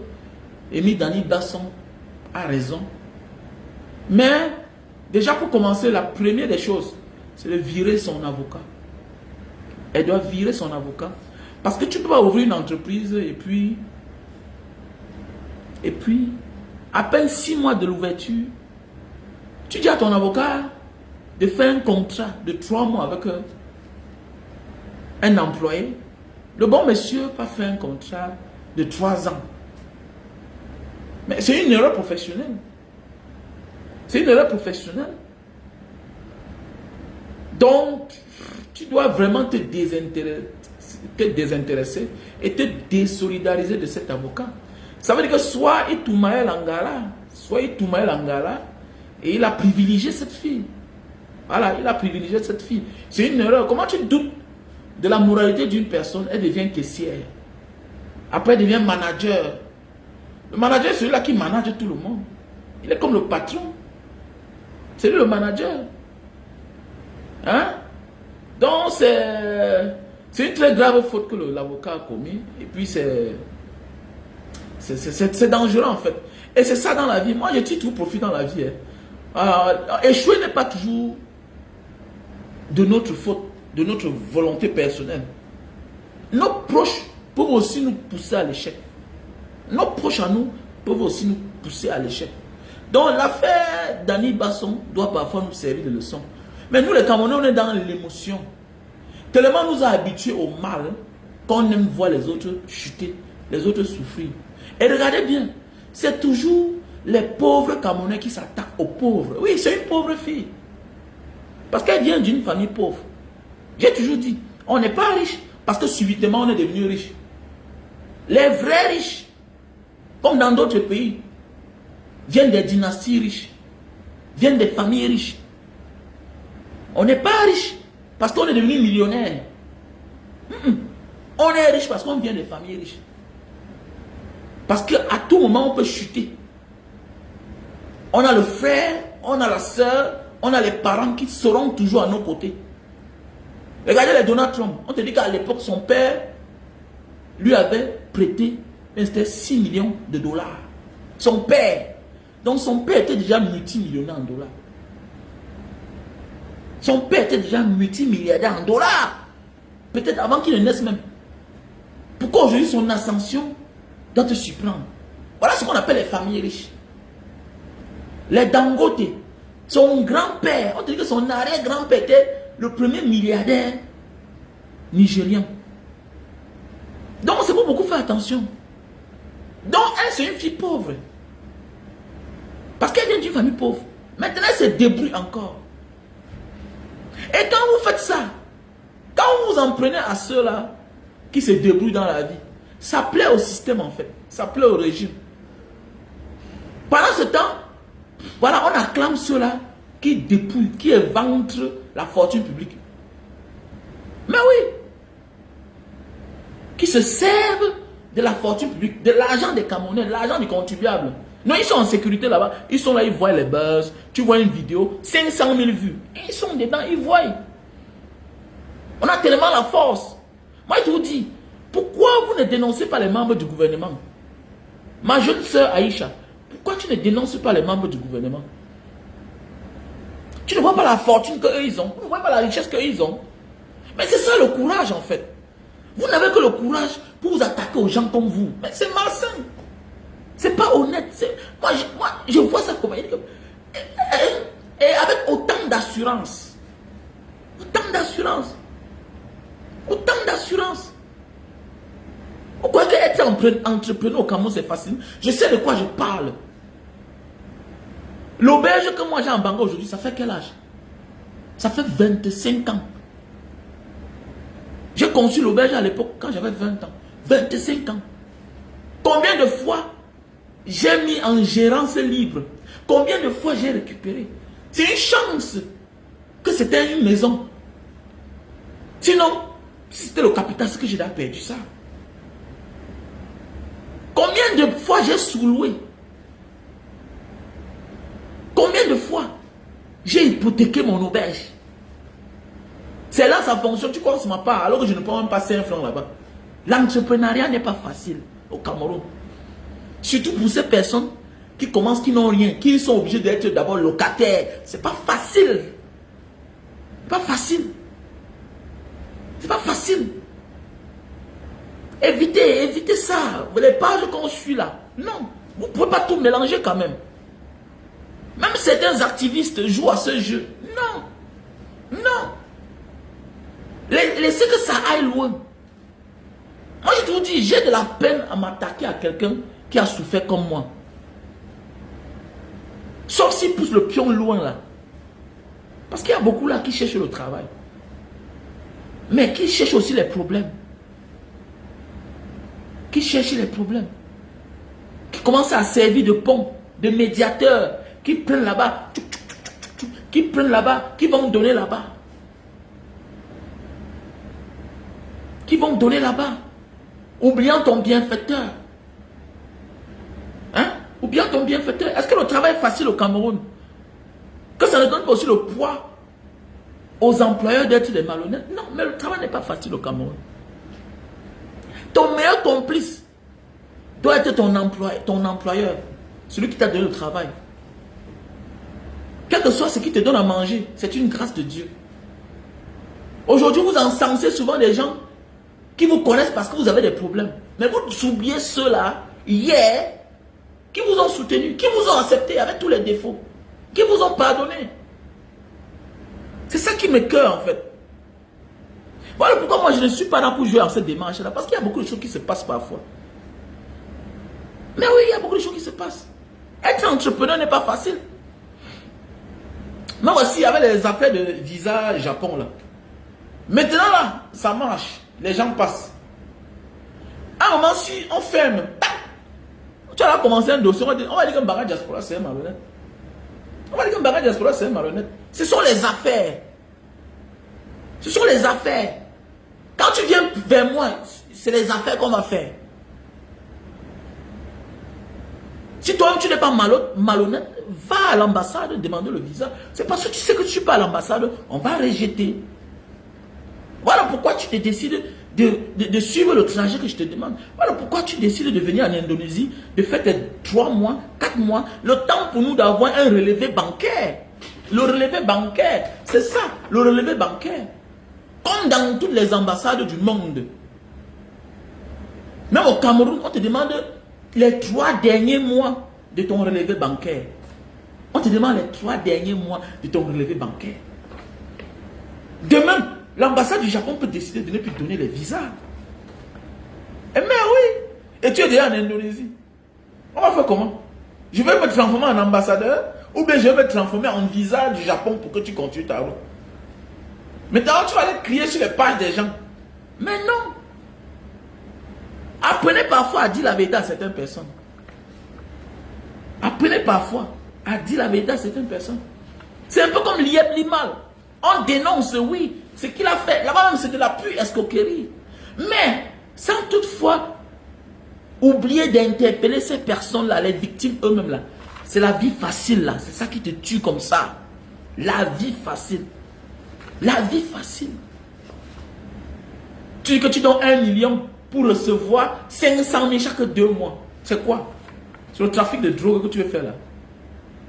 Amy Dani Basson a raison. Mais Déjà pour commencer, la première des choses, c'est de virer son avocat. Elle doit virer son avocat. Parce que tu ne peux pas ouvrir une entreprise et puis, à peine 6 mois de l'ouverture, tu dis à ton avocat de faire un contrat de 3 mois avec un employé. Le bon monsieur n'a pas fait un contrat de 3 ans. Mais c'est une erreur professionnelle. C'est une erreur professionnelle. Donc, tu dois vraiment te désintéresser et te désolidariser de cet avocat. Ça veut dire que soit il toumaille l'angala, et il a privilégié cette fille. Voilà, il a privilégié cette fille. C'est une erreur. Comment tu doutes de la moralité d'une personne? Elle devient caissière. Après, elle devient manager. Le manager, c'est celui-là qui manage tout le monde. Il est comme le patron. C'est lui le manager. Hein? Donc, c'est une très grave faute que l'avocat a commis. Et puis, c'est dangereux, en fait. Et c'est ça dans la vie. Moi, je tire tout profit dans la vie. Échouer n'est pas toujours de notre faute, de notre volonté personnelle. Nos proches peuvent aussi nous pousser à l'échec. Nos proches à nous peuvent aussi nous pousser à l'échec. Donc l'affaire d'Annie Basson doit parfois nous servir de leçon. Mais nous les Camerounais, on est dans l'émotion. Tellement nous a habitués au mal qu'on aime voir les autres chuter, les autres souffrir. Et regardez bien, c'est toujours les pauvres Camerounais qui s'attaquent aux pauvres. Oui, c'est une pauvre fille. Parce qu'elle vient d'une famille pauvre. J'ai toujours dit, on n'est pas riche parce que subitement on est devenu riche. Les vrais riches, comme dans d'autres pays, viennent des dynasties riches, viennent des familles riches. On n'est pas riche parce qu'on est devenu millionnaire. On est riche parce qu'on vient des familles riches. Parce qu'à tout moment, on peut chuter. On a le frère, on a la soeur, on a les parents qui seront toujours à nos côtés. Regardez les Donald Trump. On te dit qu'à l'époque, son père lui avait prêté, c'était 6 millions de dollars. Son père. Donc son père était déjà multimillionnaire en dollars. Son père était déjà multimilliardaire en dollars. Peut-être avant qu'il ne naisse même. Pourquoi aujourd'hui son ascension doit te surprendre? Voilà ce qu'on appelle les familles riches. Les Dangote, son grand-père, on te dit que son arrière-grand-père était le premier milliardaire nigérien. Donc c'est pour beaucoup faire attention. Donc elle, c'est une fille pauvre. Parce qu'elle vient d'une famille pauvre. Maintenant, elle se débrouille encore. Et quand vous faites ça, quand vous vous en prenez à ceux-là qui se débrouillent dans la vie, ça plaît au système en fait. Ça plaît au régime. Pendant ce temps, voilà, on acclame ceux-là qui dépouillent, qui éventrent la fortune publique. Mais oui, qui se servent de la fortune publique, de l'argent des Camerounais, de l'argent des contribuables. Non, ils sont en sécurité là-bas. Ils sont là, ils voient les buzz. Tu vois une vidéo, 500 000 vues. Ils sont dedans, ils voient. On a tellement la force. Moi, je vous dis, pourquoi vous ne dénoncez pas les membres du gouvernement? Ma jeune soeur Aïcha, pourquoi tu ne dénonces pas les membres du gouvernement? Tu ne vois pas la fortune qu'eux ils ont. Tu ne vois pas la richesse qu'eux ont. Mais c'est ça le courage en fait. Vous n'avez que le courage pour vous attaquer aux gens comme vous. Mais c'est malsain. C'est pas honnête. Moi, je vois ça comme... Et avec autant d'assurance. Autant d'assurance. Autant d'assurance. Vous croyez qu'être entrepreneur au Cameroun c'est facile? Je sais de quoi je parle. L'auberge que moi j'ai en Banga aujourd'hui, ça fait quel âge? Ça fait 25 ans. J'ai conçu l'auberge à l'époque quand j'avais 20 ans. 25 ans. Combien de fois j'ai mis en gérance libre? Combien de fois j'ai récupéré? C'est une chance que c'était une maison. Sinon, si c'était le capital, c'est que j'ai perdu ça. Combien de fois j'ai sous-loué? Combien de fois j'ai hypothéqué mon auberge? C'est là sa fonction. Tu crois que c'est ma part alors que je ne peux même passer un franc là-bas. L'entrepreneuriat n'est pas facile au Cameroun. Surtout pour ces personnes qui commencent, qui n'ont rien, qui sont obligés d'être d'abord locataires. C'est pas facile. C'est pas facile. C'est pas facile. Évitez ça. Les pages qu'on suit là. Non. Vous ne pouvez pas tout mélanger quand même. Même certains activistes jouent à ce jeu. Non. Non. Laissez que ça aille loin. Moi, je vous dis, j'ai de la peine à m'attaquer à quelqu'un qui a souffert comme moi. Sauf s'il pousse le pion loin là. Parce qu'il y a beaucoup là qui cherchent le travail. Mais qui cherchent aussi les problèmes. Qui cherchent les problèmes. Qui commencent à servir de pont, de médiateur. Qui prennent là-bas. Qui prennent là-bas. Qui vont donner là-bas. Qui vont donner là-bas. Oubliant ton bienfaiteur. Hein? Oubliant ton bienfaiteur. Est-ce que le travail est facile au Cameroun? Que ça ne donne pas aussi le poids aux employeurs d'être des malhonnêtes? Non, mais le travail n'est pas facile au Cameroun. Ton meilleur complice doit être ton employeur. Celui qui t'a donné le travail. Quel que soit ce qui te donne à manger, c'est une grâce de Dieu. Aujourd'hui, vous encensez souvent des gens qui vous connaissent parce que vous avez des problèmes. Mais vous oubliez ceux-là, hier, qui vous ont soutenu, qui vous ont accepté avec tous les défauts, qui vous ont pardonné. C'est ça qui m'écoeure en fait. Voilà pourquoi moi je ne suis pas là pour jouer à cette démarche-là. Parce qu'il y a beaucoup de choses qui se passent parfois. Mais oui, il y a beaucoup de choses qui se passent. Être entrepreneur n'est pas facile. Moi aussi, avec les affaires de visa Japon là. Maintenant là, ça marche. Les gens passent. À un moment, si on ferme, tu vas commencer un dossier, on va dire que Mbara Diaspora c'est un malhonnête. On va dire que Mbara Diaspora c'est un malhonnête. Ce sont les affaires. Ce sont les affaires. Quand tu viens vers moi, c'est les affaires qu'on va faire. Si toi-même tu n'es pas malhonnête, va à l'ambassade demander le visa. C'est parce que tu sais que tu ne suis pas à l'ambassade, on va rejeter. Voilà pourquoi tu te décides de suivre le trajet que je te demande. Voilà pourquoi tu décides de venir en Indonésie, de faire tes 3 mois, 4 mois, le temps pour nous d'avoir un relevé bancaire. Le relevé bancaire, c'est ça, le relevé bancaire. Comme dans toutes les ambassades du monde. Même au Cameroun, on te demande les 3 derniers mois de ton relevé bancaire. On te demande les 3 derniers mois de ton relevé bancaire. Demain, l'ambassade du Japon peut décider de ne plus donner les visas. Mais oui. Et tu es déjà en Indonésie. On va faire comment? Je vais me transformer en ambassadeur ou bien je vais me transformer en visa du Japon pour que tu continues ta route. Maintenant, tu vas aller crier sur les pages des gens. Mais non. Apprenez parfois à dire la vérité à certaines personnes. Apprenez parfois à dire la vérité à certaines personnes. C'est un peu comme Lieb Limal. On dénonce, oui, ce qu'il a fait. Là-bas même, c'est de la pure escroquerie. Mais, sans toutefois oublier d'interpeller ces personnes-là, les victimes eux-mêmes là. C'est la vie facile là. C'est ça qui te tue comme ça. La vie facile. La vie facile. Tu dis que tu donnes 1 million pour recevoir 500 000 chaque 2 mois. C'est quoi? C'est le trafic de drogue que tu veux faire là.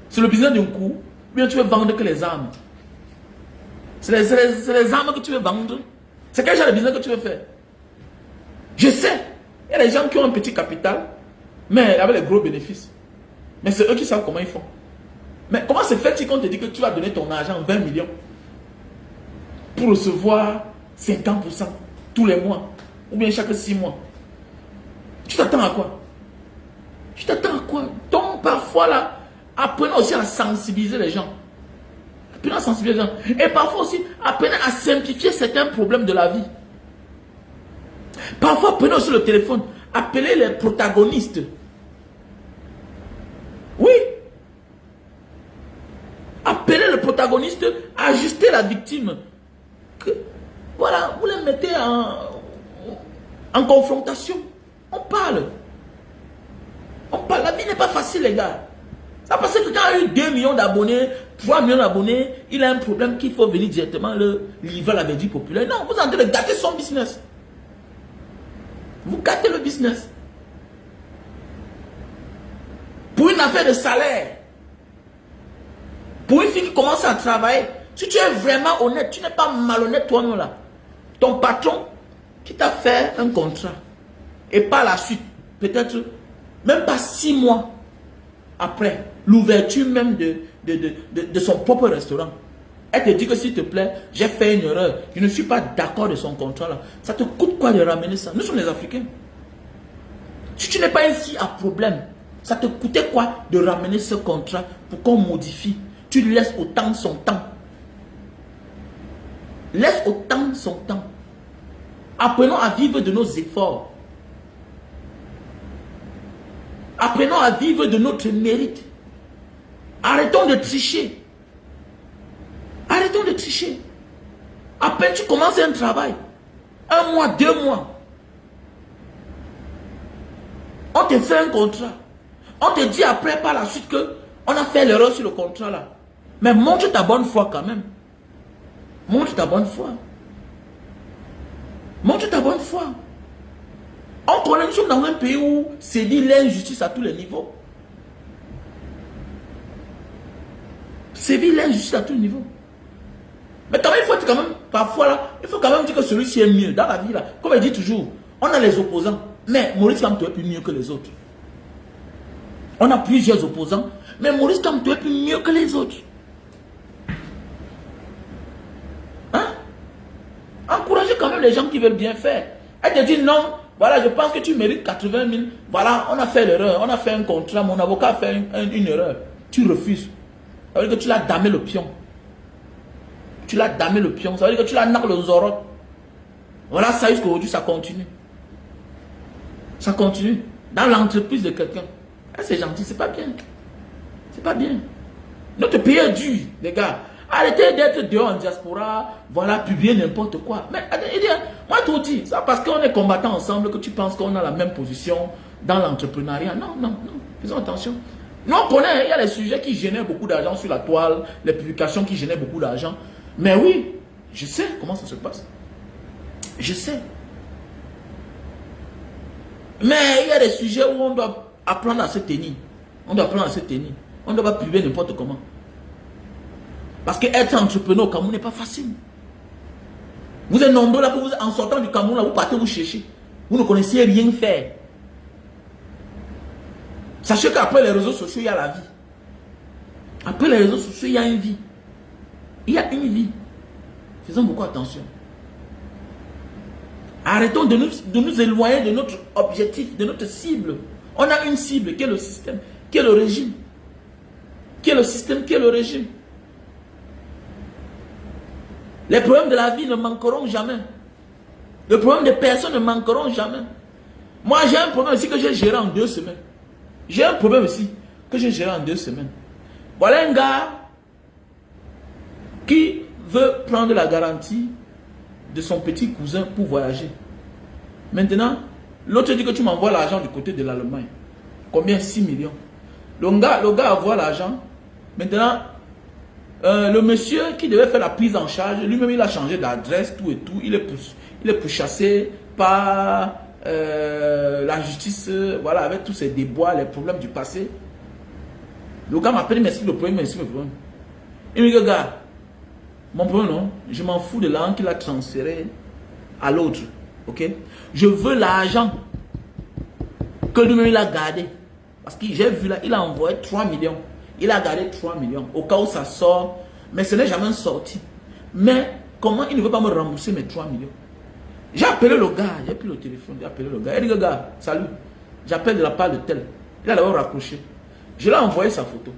C'est le business d'un coup. Ou bien tu veux vendre que les armes. C'est les armes que tu veux vendre. C'est quel genre de business que tu veux faire? Je sais. Il y a des gens qui ont un petit capital, mais avec les gros bénéfices. Mais c'est eux qui savent comment ils font. Mais comment se fait-il qu'on te dit que tu vas donner ton argent, 20 millions, pour recevoir 50% tous les mois, ou bien chaque 6 mois? Tu t'attends à quoi? Tu t'attends à quoi? Donc parfois là, apprenez aussi à sensibiliser les gens. Apprenez à sensibiliser les gens. Et parfois aussi, apprenez à simplifier certains problèmes de la vie. Parfois, prenez aussi le téléphone. Appelez les protagonistes. Oui. Appelez le protagoniste. Ajustez la victime. Voilà, vous les mettez en confrontation. On parle. On parle. La vie n'est pas facile, les gars. Ça parce que quand il y a eu 2 millions d'abonnés, 3 millions d'abonnés, il a un problème qu'il faut venir directement le livrer à la Verdure populaire. Non, vous êtes en train de gâter son business. Vous gâtez le business. Pour une une affaire de salaire. Pour une fille qui commence à travailler, si tu es vraiment honnête, tu n'es pas malhonnête toi-même là. Ton patron qui t'a fait un contrat, et par la suite, peut-être même pas 6 mois après l'ouverture même de son propre restaurant, elle te dit que s'il te plaît, j'ai fait une erreur, je ne suis pas d'accord de son contrat là. Ça te coûte quoi de ramener ça? Nous sommes les Africains. Si tu n'es pas une fille à problème, ça te coûtait quoi de ramener ce contrat pour qu'on modifie? Tu laisses autant son temps. Laisse autant son temps. Apprenons à vivre de nos efforts. Apprenons à vivre de notre mérite. Arrêtons de tricher. Arrêtons de tricher. À peine tu commences un travail, 1 mois, 2 mois, on te fait un contrat. On te dit après par la suite que on a fait l'erreur sur le contrat là. Mais montre ta bonne foi quand même. Montre ta bonne foi. Montre ta bonne foi. On connaît, nous sommes dans un pays où sévit l'injustice à tous les niveaux. Sévit l'injustice à tous les niveaux. Mais quand même, il faut quand même, parfois là, il faut quand même dire que celui-ci est mieux dans la vie là. Comme il dit toujours, on a les opposants. Mais Maurice Kamto est plus mieux que les autres. On a plusieurs opposants. Mais Maurice Kamto est plus mieux que les autres. Hein? Encouragez quand même les gens qui veulent bien faire. Elle te dit non, voilà, je pense que tu mérites 80 000. Voilà, on a fait l'erreur, on a fait un contrat, mon avocat a fait une erreur. Tu refuses. Ça veut dire que tu l'as damé le pion. Tu l'as damé le pion. Ça veut dire que tu l'as nargué le zorot. Voilà, ça jusqu'à aujourd'hui, ça continue. Ça continue. Dans l'entreprise de quelqu'un. C'est gentil, c'est pas bien. C'est pas bien. Notre pays est dur, les gars. Arrêtez d'être dehors en diaspora, voilà, publier n'importe quoi. Mais moi, tout dit, ça parce qu'on est combattants ensemble que tu penses qu'on a la même position dans l'entrepreneuriat. Non, non, non. Faisons attention. Nous, on connaît, il y a les sujets qui génèrent beaucoup d'argent sur la toile, les publications qui génèrent beaucoup d'argent. Mais oui, je sais comment ça se passe. Je sais. Mais il y a des sujets où on doit apprendre à se tenir. On doit apprendre à se tenir. On ne doit pas publier n'importe comment. Parce que être entrepreneur au Cameroun n'est pas facile. Vous êtes nombreux là, en sortant du Cameroun, là, vous partez vous chercher. Vous ne connaissez rien faire. Sachez qu'après les réseaux sociaux, il y a la vie. Après les réseaux sociaux, il y a une vie. Il y a une vie. Faisons beaucoup attention. Arrêtons de nous éloigner de notre objectif, de notre cible. On a une cible qui est le système, qui est le régime. Qui est le système, qui est le régime. Les problèmes de la vie ne manqueront jamais. Les problèmes des personnes ne manqueront jamais. Moi, j'ai un problème aussi que j'ai géré en 2 semaines. J'ai un problème aussi que j'ai géré en 2 semaines. Voilà un gars qui veut prendre la garantie de son petit cousin pour voyager. Maintenant, l'autre dit que tu m'envoies l'argent du côté de l'Allemagne. Combien? 6 millions. Le gars envoie l'argent. Maintenant, le monsieur qui devait faire la prise en charge, lui-même il a changé d'adresse, tout et tout. Il est pourchassé par la justice, voilà, avec tous ces déboires, les problèmes du passé. Le gars m'appelle, merci le problème, merci le problème. Il me dit, gars, mon problème, non, je m'en fous de l'argent qu'il a transféré à l'autre. Ok? Je veux l'argent que lui-même il a gardé. Parce que j'ai vu là, il a envoyé 3 millions. Il a gardé 3 millions. Au cas où ça sort, mais ce n'est jamais sorti. Mais comment il ne veut pas me rembourser mes 3 millions? J'ai appelé le gars, j'ai pris le téléphone, j'ai appelé le gars. Il dit, gars, salut, j'appelle de la part de tel. Il a d'abord raccroché. Je lui ai envoyé sa photo.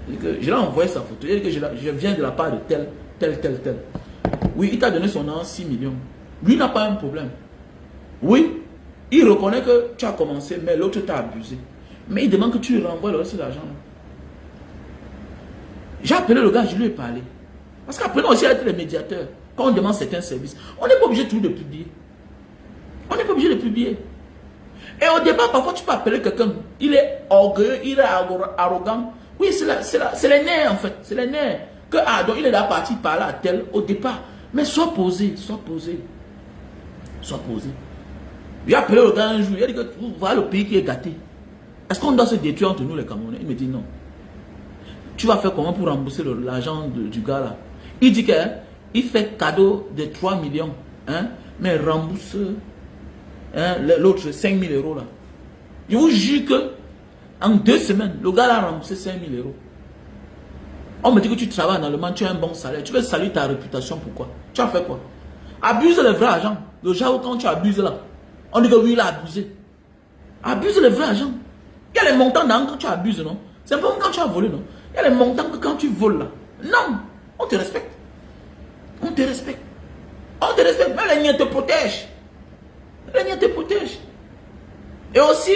Je lui ai envoyé sa photo. Il dit que je viens de la part de tel. Oui, il t'a donné son nom 6 millions. Lui n'a pas un problème. Oui, il reconnaît que tu as commencé, mais l'autre t'a abusé. Mais il demande que tu lui renvoies le reste de l'argent. J'ai appelé le gars, je lui ai parlé. Parce qu'après, nous aussi, être les médiateurs. Quand on demande certains services, on n'est pas obligé tout de publier. On n'est pas obligé de publier. Et au départ, parfois, tu peux appeler quelqu'un. Il est orgueilleux, il est arrogant. Oui, c'est les nerfs, en fait. C'est les nerfs. Que, donc il est là parti par là, tel, au départ. Mais sois posé, sois posé. Sois posé. J'ai appelé le gars un jour, il a dit que voilà le pays qui est gâté. Est-ce qu'on doit se détruire entre nous les Camerounais? Il me dit non. Tu vas faire comment pour rembourser l'argent du gars là? Il dit qu'il fait cadeau de 3 millions. Hein, mais rembourse l'autre 5 000 euros là. Je vous jure que en 2 semaines, le gars a remboursé 5 000 euros. On me dit que tu travailles en Allemagne, tu as un bon salaire. Tu veux saluer ta réputation, pourquoi? Tu as fait quoi? Abuse le vrai argent. Le genre quand tu abuses là, on dit que oui, il a abusé. Abuse le vrai argent. Il y a les montants quand tu abuses, non? C'est un peu comme quand tu as volé, non? Il y a les montants que quand tu voles là. Non, on te respecte. On te respecte. On te respecte. Même les miens te protègent. Les miens te protègent. Et aussi,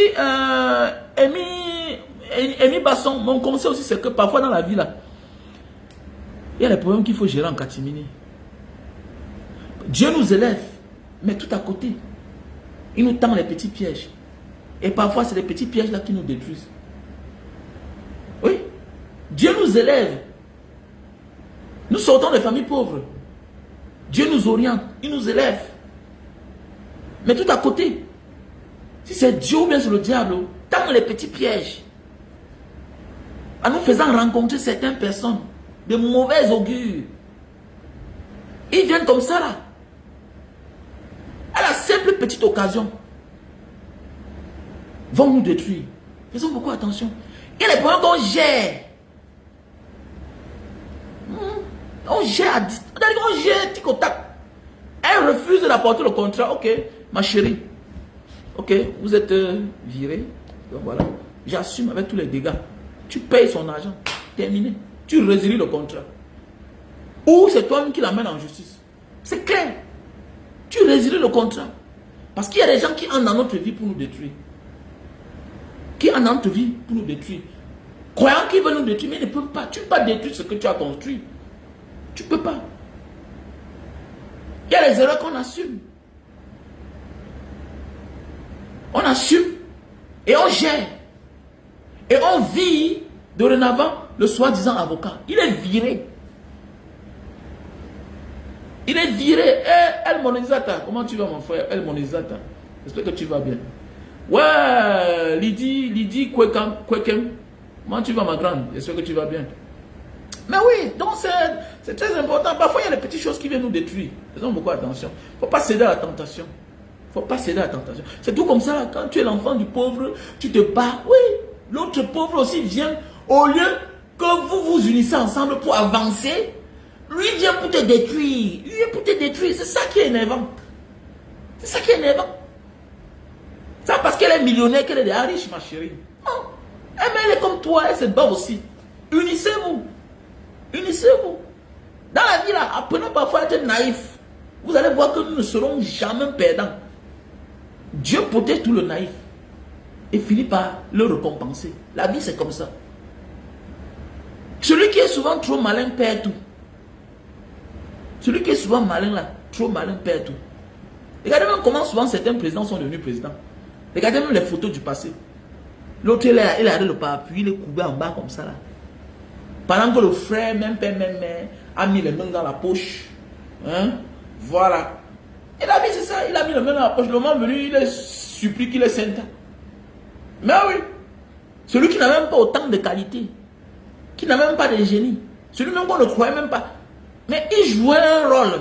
Amy Basson, mon conseil aussi, c'est que parfois dans la vie là, il y a des problèmes qu'il faut gérer en catimini. Dieu nous élève, mais tout à côté, il nous tend les petits pièges. Et parfois, c'est les petits pièges là qui nous détruisent. Oui. Dieu nous élève. Nous sortons des familles pauvres. Dieu nous oriente, il nous élève. Mais tout à côté, si c'est Dieu ou bien c'est le diable, tend les petits pièges. En nous faisant rencontrer certaines personnes de mauvais augure. Ils viennent comme ça là. À la simple petite occasion, vont nous détruire. Faisons beaucoup attention. Il y a les problèmes qu'on gère. On gère à distance. On gère tic au tac. Elle refuse d'apporter le contrat. Ok, ma chérie. Ok, vous êtes viré. Donc voilà. J'assume avec tous les dégâts. Tu payes son argent. Terminé. Tu résilies le contrat. Ou c'est toi-même qui l'amène en justice. C'est clair. Tu résilies le contrat. Parce qu'il y a des gens qui entrent dans notre vie pour nous détruire. Qui entrent dans notre vie pour nous détruire. Croyant qu'ils veulent nous détruire, mais ils ne peuvent pas. Tu ne peux pas détruire ce que tu as construit. Tu ne peux pas. Il y a les erreurs qu'on assume. On assume et on gère. Et on vit dorénavant le soi-disant avocat. Il est viré. Il est viré. El Monizata. Comment tu vas mon frère? El Monizata. J'espère que tu vas bien. Ouais, Lydie Kwekem. Comment tu vas ma grande? J'espère que tu vas bien. Mais oui, donc c'est très important. Parfois, il y a des petites choses qui viennent nous détruire. Faisons beaucoup attention. Il ne faut pas céder à la tentation. Il ne faut pas céder à la tentation. C'est tout comme ça, quand tu es l'enfant du pauvre, tu te bats. Oui, l'autre pauvre aussi vient, au lieu que vous vous unissez ensemble pour avancer, lui vient pour te détruire. Lui vient pour te détruire. C'est ça qui est énervant. C'est ça qui est énervant. Ça parce qu'elle est millionnaire, qu'elle est déjà riche, ma chérie. Non. Elle est comme toi, elle se bat aussi. Unissez-vous. Unissez-vous. Dans la vie, là, apprenons parfois à être naïf. Vous allez voir que nous ne serons jamais perdants. Dieu protège tout le naïf et finit par le récompenser. La vie, c'est comme ça. Celui qui est souvent trop malin perd tout. Celui qui est souvent malin, là, trop malin perd tout. Regardez même comment souvent certains présidents sont devenus présidents. Regardez même les photos du passé. L'autre, il a le parapluie, il est courbé en bas comme ça, là. Pendant que le frère, même père, même mère, a mis les mains dans la poche. Hein? Voilà. Et la vie, c'est ça. Il a mis les mains dans la poche. Le moment venu, il est supplie qu'il est saint. Mais oui. Celui qui n'a même pas autant de qualité. Qui n'a même pas de génie. Celui même qu'on ne croyait même pas. Mais il jouait un rôle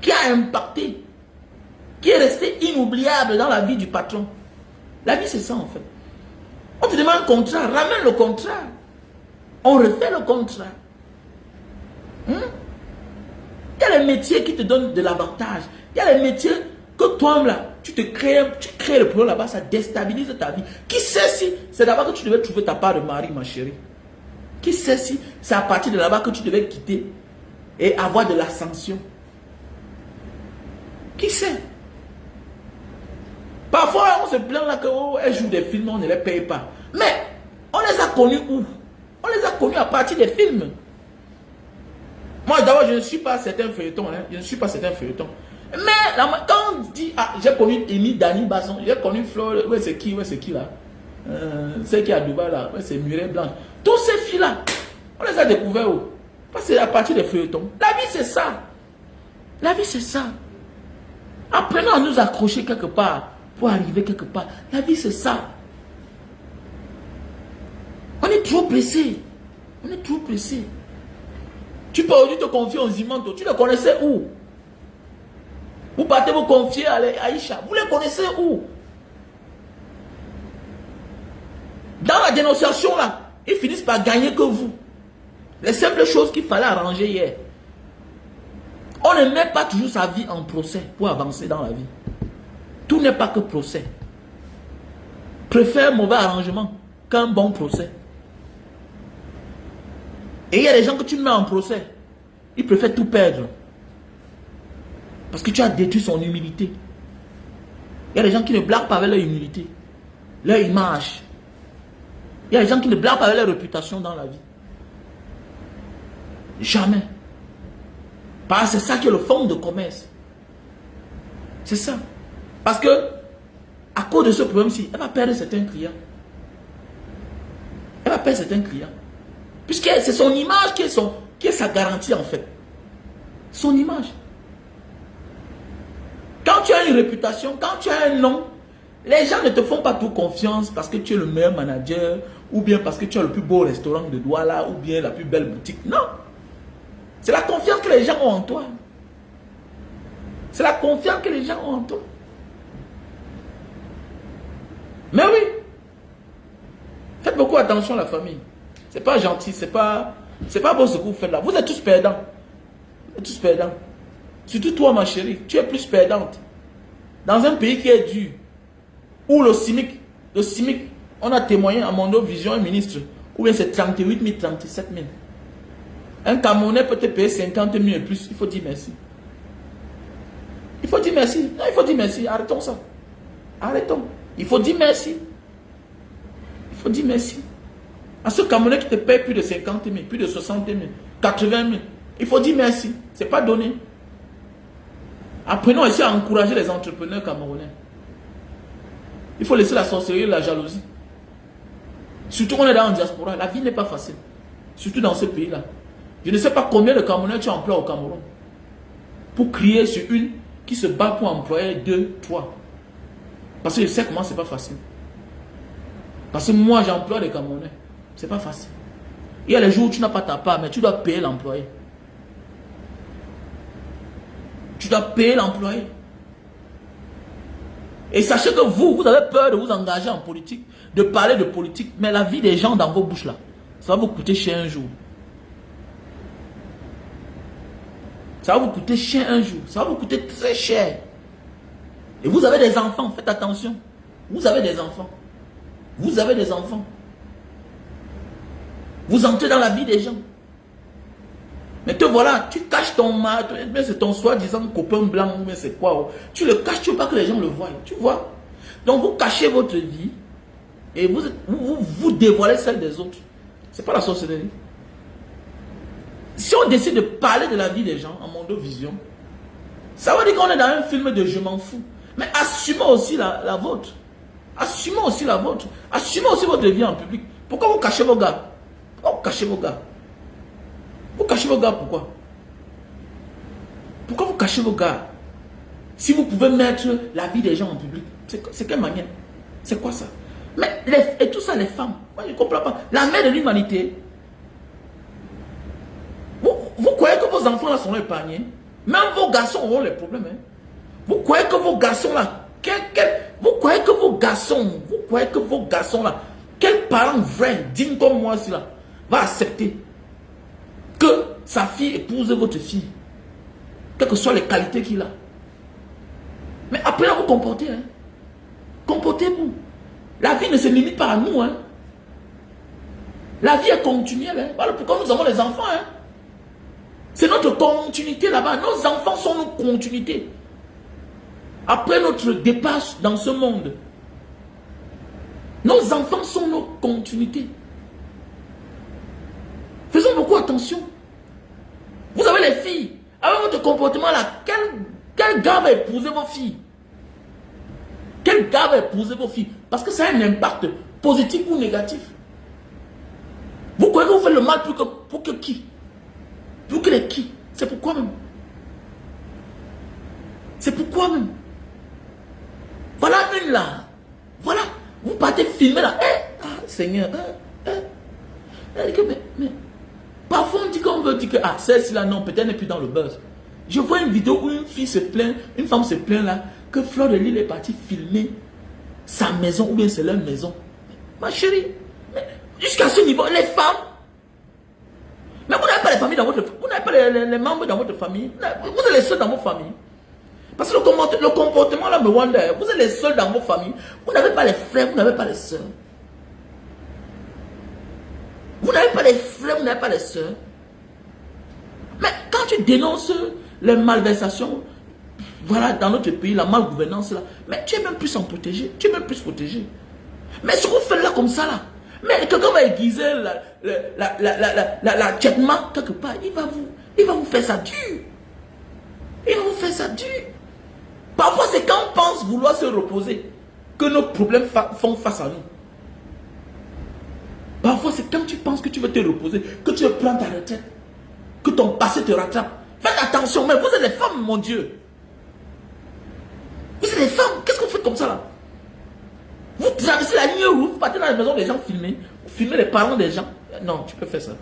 qui a impacté. Qui est resté inoubliable dans la vie du patron. La vie, c'est ça, en fait. On te demande un contrat. Ramène le contrat. On refait le contrat. Il y a les métiers qui te donnent de l'avantage. Il y a les métiers que toi, là, tu crées le problème là-bas, ça déstabilise ta vie. Qui sait si c'est là-bas que tu devais trouver ta part de mari, ma chérie? Qui sait si c'est à partir de là-bas que tu devais quitter et avoir de l'ascension? Qui sait? Parfois, on se plaint là qu'elles jouent des films, on ne les paye pas. Mais, on les a connus où? On les a connus à partir des films. Moi, d'abord, je ne suis pas certains feuilletons. Hein. Je ne suis pas certains feuilletons. Mais quand on dit, ah, j'ai connu Amy, Dani Basson, j'ai connu Flore, ouais, c'est qui là? C'est qui à Dubaï là? Ouais, c'est Mireille Blanche. Tous ces filles-là, on les a découverts où? Parce que c'est à partir des feuilletons. La vie, c'est ça. La vie, c'est ça. Apprenons à nous accrocher quelque part pour arriver quelque part. La vie, c'est ça. trop pressé. On est trop pressé. Tu peux aujourd'hui te confier aux Zimanto. Tu les connaissais où? Vous partez vous confier à Aïcha. Vous les connaissez où? Dans la dénonciation là, ils finissent par gagner que vous. Les simples choses qu'il fallait arranger hier. On ne met pas toujours sa vie en procès pour avancer dans la vie. Tout n'est pas que procès. Préfère mauvais arrangement qu'un bon procès. Et il y a des gens que tu mets en procès, ils préfèrent tout perdre. Parce que tu as détruit son humilité. Il y a des gens qui ne blaguent pas avec leur humilité, leur image. Il y a des gens qui ne blaguent pas avec leur réputation dans la vie. Jamais. Parce que c'est ça qui est le fond de commerce. C'est ça. Parce que, à cause de ce problème-ci, elle va perdre certains clients. Elle va perdre certains clients. Puisque c'est son image qui est sa garantie en fait. Son image. Quand tu as une réputation, quand tu as un nom, les gens ne te font pas tout confiance parce que tu es le meilleur manager, ou bien parce que tu as le plus beau restaurant de Douala, ou bien la plus belle boutique. Non. C'est la confiance que les gens ont en toi. C'est la confiance que les gens ont en toi. Mais oui. Faites beaucoup attention à la famille. C'est pas gentil, c'est pas beau ce que vous faites là. Vous êtes tous perdants. Vous êtes tous perdants. Surtout toi, ma chérie, tu es plus perdante. Dans un pays qui est dur, où le CIMIC, on a témoigné à Mondo Vision, un ministre, où bien c'est 38 000, 37 000. Un Camerounais peut te payer 50 000 et plus, il faut dire merci. Il faut dire merci. Non, il faut dire merci. Arrêtons ça. Arrêtons. Il faut dire merci. Il faut dire merci. À ce Camerounais qui te paye plus de 50 000, plus de 60 000, 80 000, il faut dire merci. Ce n'est pas donné. Apprenons ici à encourager les entrepreneurs camerounais. Il faut laisser la sorcellerie et la jalousie. Surtout qu'on est dans la diaspora. La vie n'est pas facile. Surtout dans ce pays-là. Je ne sais pas combien de Camerounais tu emploies au Cameroun. Pour crier sur une qui se bat pour employer 2, 3. Parce que je sais comment c'est pas facile. Parce que moi j'emploie les Camerounais. C'est pas facile. Il y a les jours où tu n'as pas ta part, mais tu dois payer l'employé. Tu dois payer l'employé. Et sachez que vous avez peur de vous engager en politique, de parler de politique, mais la vie des gens dans vos bouches là, ça va vous coûter cher un jour. Ça va vous coûter cher un jour. Ça va vous coûter très cher. Et vous avez des enfants, faites attention. Vous avez des enfants. Vous avez des enfants. Vous entrez dans la vie des gens. Mais te voilà, tu caches ton mari, mais c'est ton soi-disant copain blanc, mais c'est quoi? Tu le caches, tu ne veux pas que les gens le voient. Tu vois? Donc vous cachez votre vie et vous dévoilez celle des autres. Ce n'est pas la sorcellerie. Si on décide de parler de la vie des gens en Mondo Vision, ça veut dire qu'on est dans un film de je m'en fous. Mais assumez aussi la vôtre. Assumez aussi la vôtre. Assumez aussi votre vie en public. Pourquoi vous cachez vos gars? Pourquoi vous cachez vos gars? Vous cachez vos gars pourquoi? Pourquoi vous cachez vos gars? Si vous pouvez mettre la vie des gens en public, c'est quelle manière? C'est quoi ça? Mais et tout ça, les femmes, moi je ne comprends pas. La mère de l'humanité, vous croyez que vos enfants là sont épargnés? Même vos garçons auront les problèmes. Hein? Vous croyez que vos garçons là, vous croyez que vos garçons là, quel parent vrai, digne comme moi ici là, va accepter que sa fille épouse votre fille, quelles que soient les qualités qu'il a? Mais apprenez à vous comporter. Hein? Comportez-vous. La vie ne se limite pas à nous. Hein? La vie est continuelle. Hein? Voilà pourquoi nous avons les enfants. Hein? C'est notre continuité là-bas. Nos enfants sont nos continuités. Après notre départ dans ce monde, nos enfants sont nos continuités. Faisons beaucoup attention. Vous avez les filles. Avec votre comportement là, quel gars va épouser vos filles? Quel gars va épouser vos filles? Parce que ça a un impact positif ou négatif. Vous croyez que vous faites le mal pour que qui? Pour que les qui? C'est pourquoi même? C'est pourquoi même? Voilà une là. Voilà. Vous partez filmer là. Seigneur. Mais parfois on dit qu'on veut dire que ah, celle-ci là, non, peut-être n'est plus dans le buzz. Je vois une vidéo où une fille se plaint, une femme se plaint là, que Fleur de Lys est partie filmer sa maison ou bien c'est leur maison. Ma chérie, jusqu'à ce niveau, les femmes, mais vous n'avez pas les familles dans votre famille, vous n'avez pas les membres dans votre famille, vous êtes les seuls dans votre famille. Parce que le comportement là me wonder, vous êtes les seuls dans vos familles, vous n'avez pas les frères, vous n'avez pas les soeurs. Vous n'avez pas les frères, vous n'avez pas les soeurs. Mais quand tu dénonces les malversations, voilà, dans notre pays, la malgouvernance là, mais tu es même plus en protégé, tu es même plus protégé. Mais ce que vous faites là comme ça là, mais quelqu'un va aiguiser la tchètement quelque part, il va vous faire ça dur. Il va vous faire ça dur. Parfois c'est quand on pense vouloir se reposer que nos problèmes font face à nous. Parfois c'est quand tu penses que tu veux te reposer, que tu veux prendre ta retraite, que ton passé te rattrape. Faites attention, mais vous êtes des femmes, mon Dieu. Vous êtes des femmes, qu'est-ce que vous faites comme ça là? Vous traversez la ligne rouge, vous partez dans la maison des gens filmer, vous filmez les parents des gens. Non, tu peux faire ça.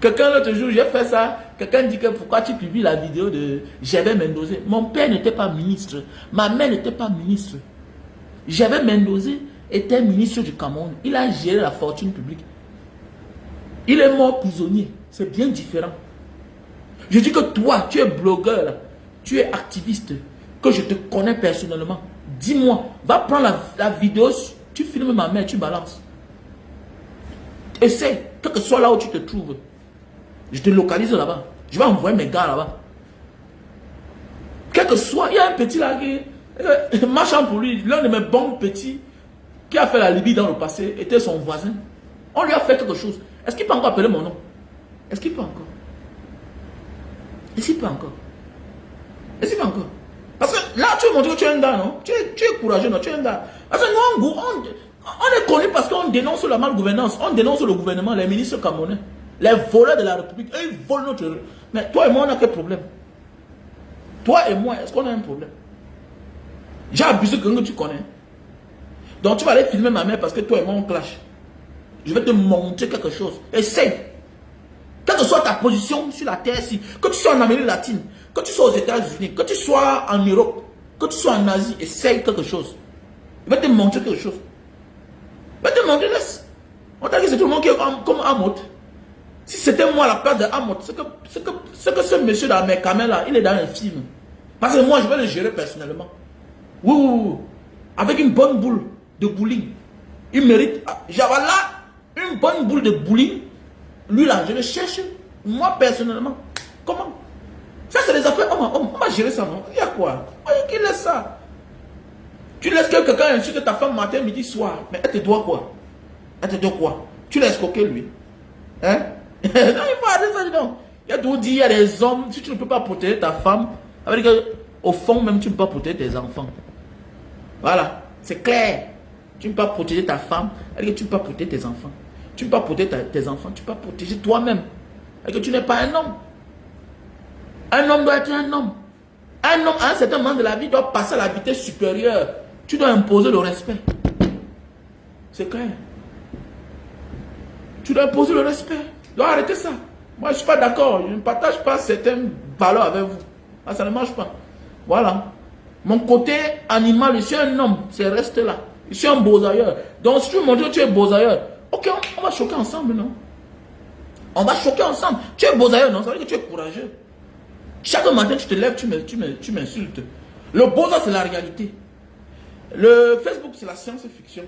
Quelqu'un l'autre jour, j'ai fait ça, quelqu'un dit que pourquoi tu publies la vidéo de Gervais Mendoza. Mon père n'était pas ministre, ma mère n'était pas ministre. Gervais Mendoza était ministre du Cameroun, il a géré la fortune publique. Il est mort prisonnier, c'est bien différent. Je dis que toi, tu es blogueur, tu es activiste, que je te connais personnellement. Dis-moi, va prendre la vidéo, tu filmes ma mère, tu balances. Essaye, quel que soit là où tu te trouves. Je te localise là-bas. Je vais envoyer mes gars là-bas. Quel que soit, il y a un petit là qui, marchant pour lui, l'un de mes bons petits, qui a fait la Libye dans le passé, était son voisin. On lui a fait quelque chose. Est-ce qu'il peut encore appeler mon nom? Est-ce qu'il peut encore? Est-ce qu'il peut encore? Est-ce qu'il peut encore? Parce que là, tu veux montrer que tu es un gars, non? Tu es courageux, non? Tu es un gars. Parce que nous, on est connus parce qu'on dénonce la malgouvernance. On dénonce le gouvernement, les ministres camerounais. Les voleurs de la République. Eux, ils volent notre... Mais toi et moi, on a quel problème? Toi et moi, est-ce qu'on a un problème? J'ai abusé que tu connais. Donc tu vas aller filmer ma mère parce que toi et moi, on clash. Je vais te montrer quelque chose. Essaye. Quelle que soit ta position sur la terre ici, que tu sois en Amérique latine, que tu sois aux États-Unis, que tu sois en Europe, que tu sois en Asie, essaye quelque chose. Je vais te montrer quelque chose. Je vais te montrer, laisse. On t'a dit que c'est tout le monde qui est comme Amot. Si c'était moi à la place de Amot, c'est que ce monsieur dans mes caméras là, il est dans un film. Parce que moi, je vais le gérer personnellement. Oui. Avec une bonne boule de bowling. Il mérite. J'avais là une bonne boule de bowling. Lui là, je le cherche, moi personnellement. Comment? Ça c'est les affaires, on va gérer ça, non? Il y a quoi? Qui laisse ça? Tu laisses que quelqu'un insulte ta femme matin, midi, soir. Mais elle te doit quoi? Elle te doit quoi? Tu l'as escroqué lui. Hein? Non, il faut arrêter ça, non. Il y a tout dit, il y a des hommes, si tu ne peux pas protéger ta femme, avec au fond même tu ne peux pas protéger tes enfants. Voilà, c'est clair. Tu ne peux pas protéger ta femme, avec tu ne peux pas protéger tes enfants. Tu ne peux pas protéger tes enfants, tu ne peux pas protéger toi-même. Et que tu n'es pas un homme. Un homme doit être un homme. Un homme, à un certain moment de la vie, doit passer à la vitesse supérieure. Tu dois imposer le respect. C'est clair. Tu dois imposer le respect. Tu dois arrêter ça. Moi, je ne suis pas d'accord. Je ne partage pas certaines valeurs avec vous. Ah, ça ne marche pas. Voilà. Mon côté animal, je suis un homme. C'est reste là. Je suis un beau-ailleurs. Donc, si tu veux montrer que tu es beau-ailleurs, ok, on va choquer ensemble, non? On va choquer ensemble. Tu es beau-ailleurs, non? Ça veut dire que tu es courageux. Chaque matin, tu te lèves, tu m'insultes. Le beau-ailleurs, c'est la réalité. Le Facebook, c'est la science-fiction.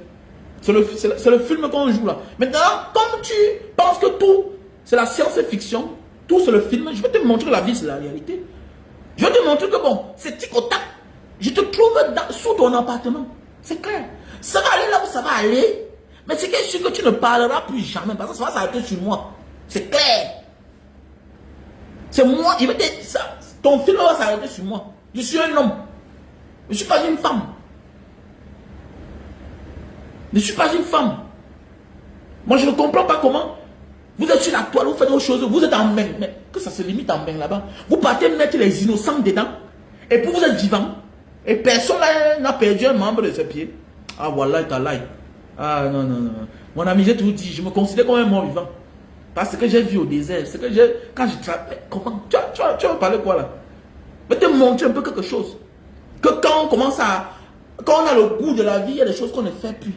C'est le film qu'on joue là. Maintenant, comme tu penses que tout, c'est la science-fiction, tout c'est le film, je vais te montrer que la vie, c'est la réalité. Je vais te montrer que bon, c'est tic au tac. Je te trouve sous ton appartement. C'est clair. Ça va aller là où ça va aller. Mais c'est sûr que tu ne parleras plus jamais. Parce que ça va s'arrêter sur moi. C'est clair. C'est moi. Il va dire ça. Ton film va s'arrêter sur moi. Je suis un homme. Je ne suis pas une femme. Je ne suis pas une femme. Moi, je ne comprends pas comment. Vous êtes sur la toile, vous faites autre chose. Vous êtes en main. Mais que ça se limite en main là-bas. Vous partez mettre les innocents dedans. Et puis vous êtes vivant. Et personne n'a perdu un membre de ses pieds. Ah, voilà, t'as like. Ah, non. Mon ami, j'ai toujours dit, je me considère comme un mort vivant. Parce que j'ai vu au désert. C'est que j'ai, quand je travaille, comment, tu vas parler quoi là? Mais te montrer un peu quelque chose. Que quand on commence à, quand on a le goût de la vie, il y a des choses qu'on ne fait plus.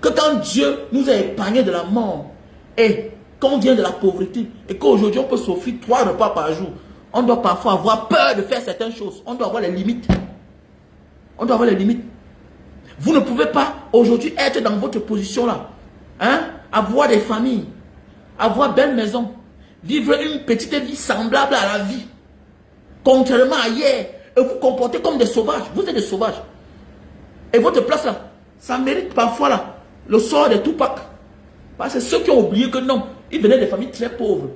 Que quand Dieu nous a épargnés de la mort, et qu'on vient de la pauvreté, et qu'aujourd'hui on peut s'offrir 3 repas par jour, on doit parfois avoir peur de faire certaines choses. On doit avoir les limites. On doit avoir les limites. Vous ne pouvez pas aujourd'hui être dans votre position là. Hein? Avoir des familles, avoir belle maison, vivre une petite vie semblable à la vie. Contrairement à hier, et vous comportez comme des sauvages. Vous êtes des sauvages. Et votre place là, ça mérite parfois là, le sort des Tupac. Parce que ceux qui ont oublié que non, ils venaient des familles très pauvres.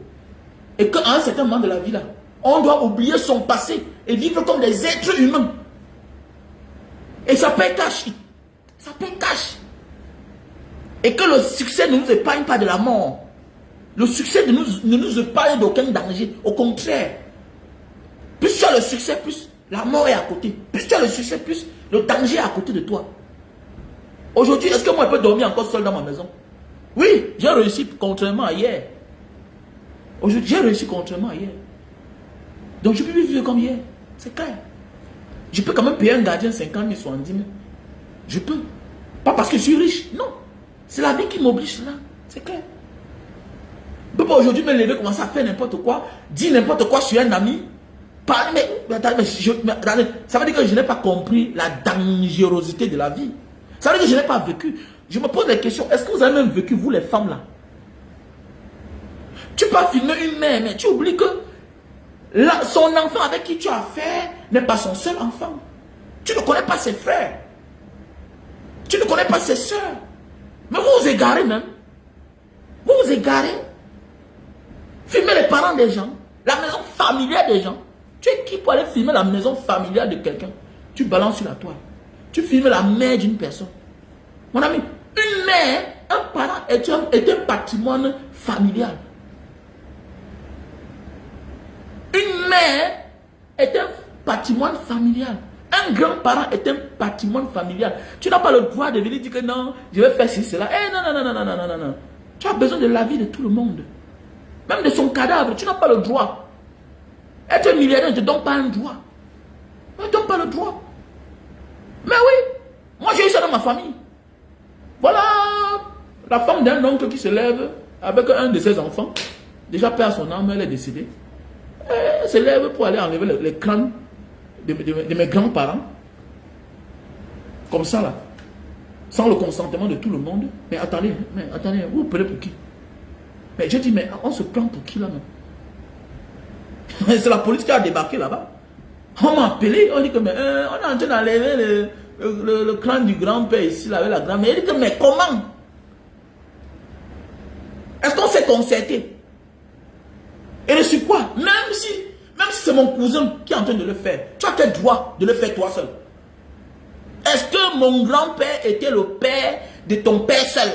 Et qu'à un certain moment de la vie là, on doit oublier son passé et vivre comme des êtres humains. Et ça paye cash. Ça paye cash. Et que le succès ne nous épargne pas de la mort. Le succès ne nous épargne d'aucun danger. Au contraire. Plus tu as le succès, plus la mort est à côté. Plus tu as le succès, plus le danger est à côté de toi. Aujourd'hui, est-ce que moi je peux dormir encore seul dans ma maison? Oui, j'ai réussi contrairement à hier. Aujourd'hui, j'ai réussi contrairement à hier. Donc je peux plus vivre comme hier. C'est clair. Je peux quand même payer un gardien 50 000, 70 000. Je peux. Pas parce que je suis riche. Non. C'est la vie qui m'oblige là. C'est clair. Je ne peux pas aujourd'hui me lever, commencer à faire n'importe quoi, dire n'importe quoi sur un ami. Parler, mais attendez, ça veut dire que je n'ai pas compris la dangerosité de la vie. Ça veut dire que je n'ai pas vécu. Je me pose la question, est-ce que vous avez même vécu, vous les femmes là? Tu peux filmer une mère, mais tu oublies que son enfant avec qui tu as affaire n'est pas son seul enfant. Tu ne connais pas ses frères. Tu ne connais pas ses soeurs. Mais vous vous égarez même. Vous vous égarez. Filmer les parents des gens, la maison familiale des gens. Tu es qui pour aller filmer la maison familiale de quelqu'un? Tu balances sur la toile. Tu filmes la mère d'une personne. Mon ami, une mère, un parent est un patrimoine familial. Une mère est un patrimoine familial. Un grand-parent est un patrimoine familial. Tu n'as pas le droit de venir dire que non, je vais faire ci, cela. Eh non, non, non, non, non, non, non, non. Tu as besoin de la vie de tout le monde. Même de son cadavre, tu n'as pas le droit. Être milliardaire ne te donne pas un droit. Ne te donne pas le droit. Mais oui, moi j'ai eu ça dans ma famille. Voilà la femme d'un oncle qui se lève avec un de ses enfants. Déjà perd son âme, elle est décédée. Elle se lève pour aller enlever les crânes de mes grands-parents. Comme ça là. Sans le consentement de tout le monde. Mais attendez, vous vous prenez pour qui? Mais j'ai dit, mais on se prend pour qui là même? C'est la police qui a débarqué là-bas. On m'a appelé, on dit que mais, on est en train d'enlever le crâne du grand-père ici, là, avec la grand-mère. Il dit que mais comment? Est-ce qu'on s'est concerté? Et sur quoi? Même si c'est mon cousin qui est en train de le faire, tu as quel droit de le faire toi seul? Est-ce que mon grand-père était le père de ton père seul?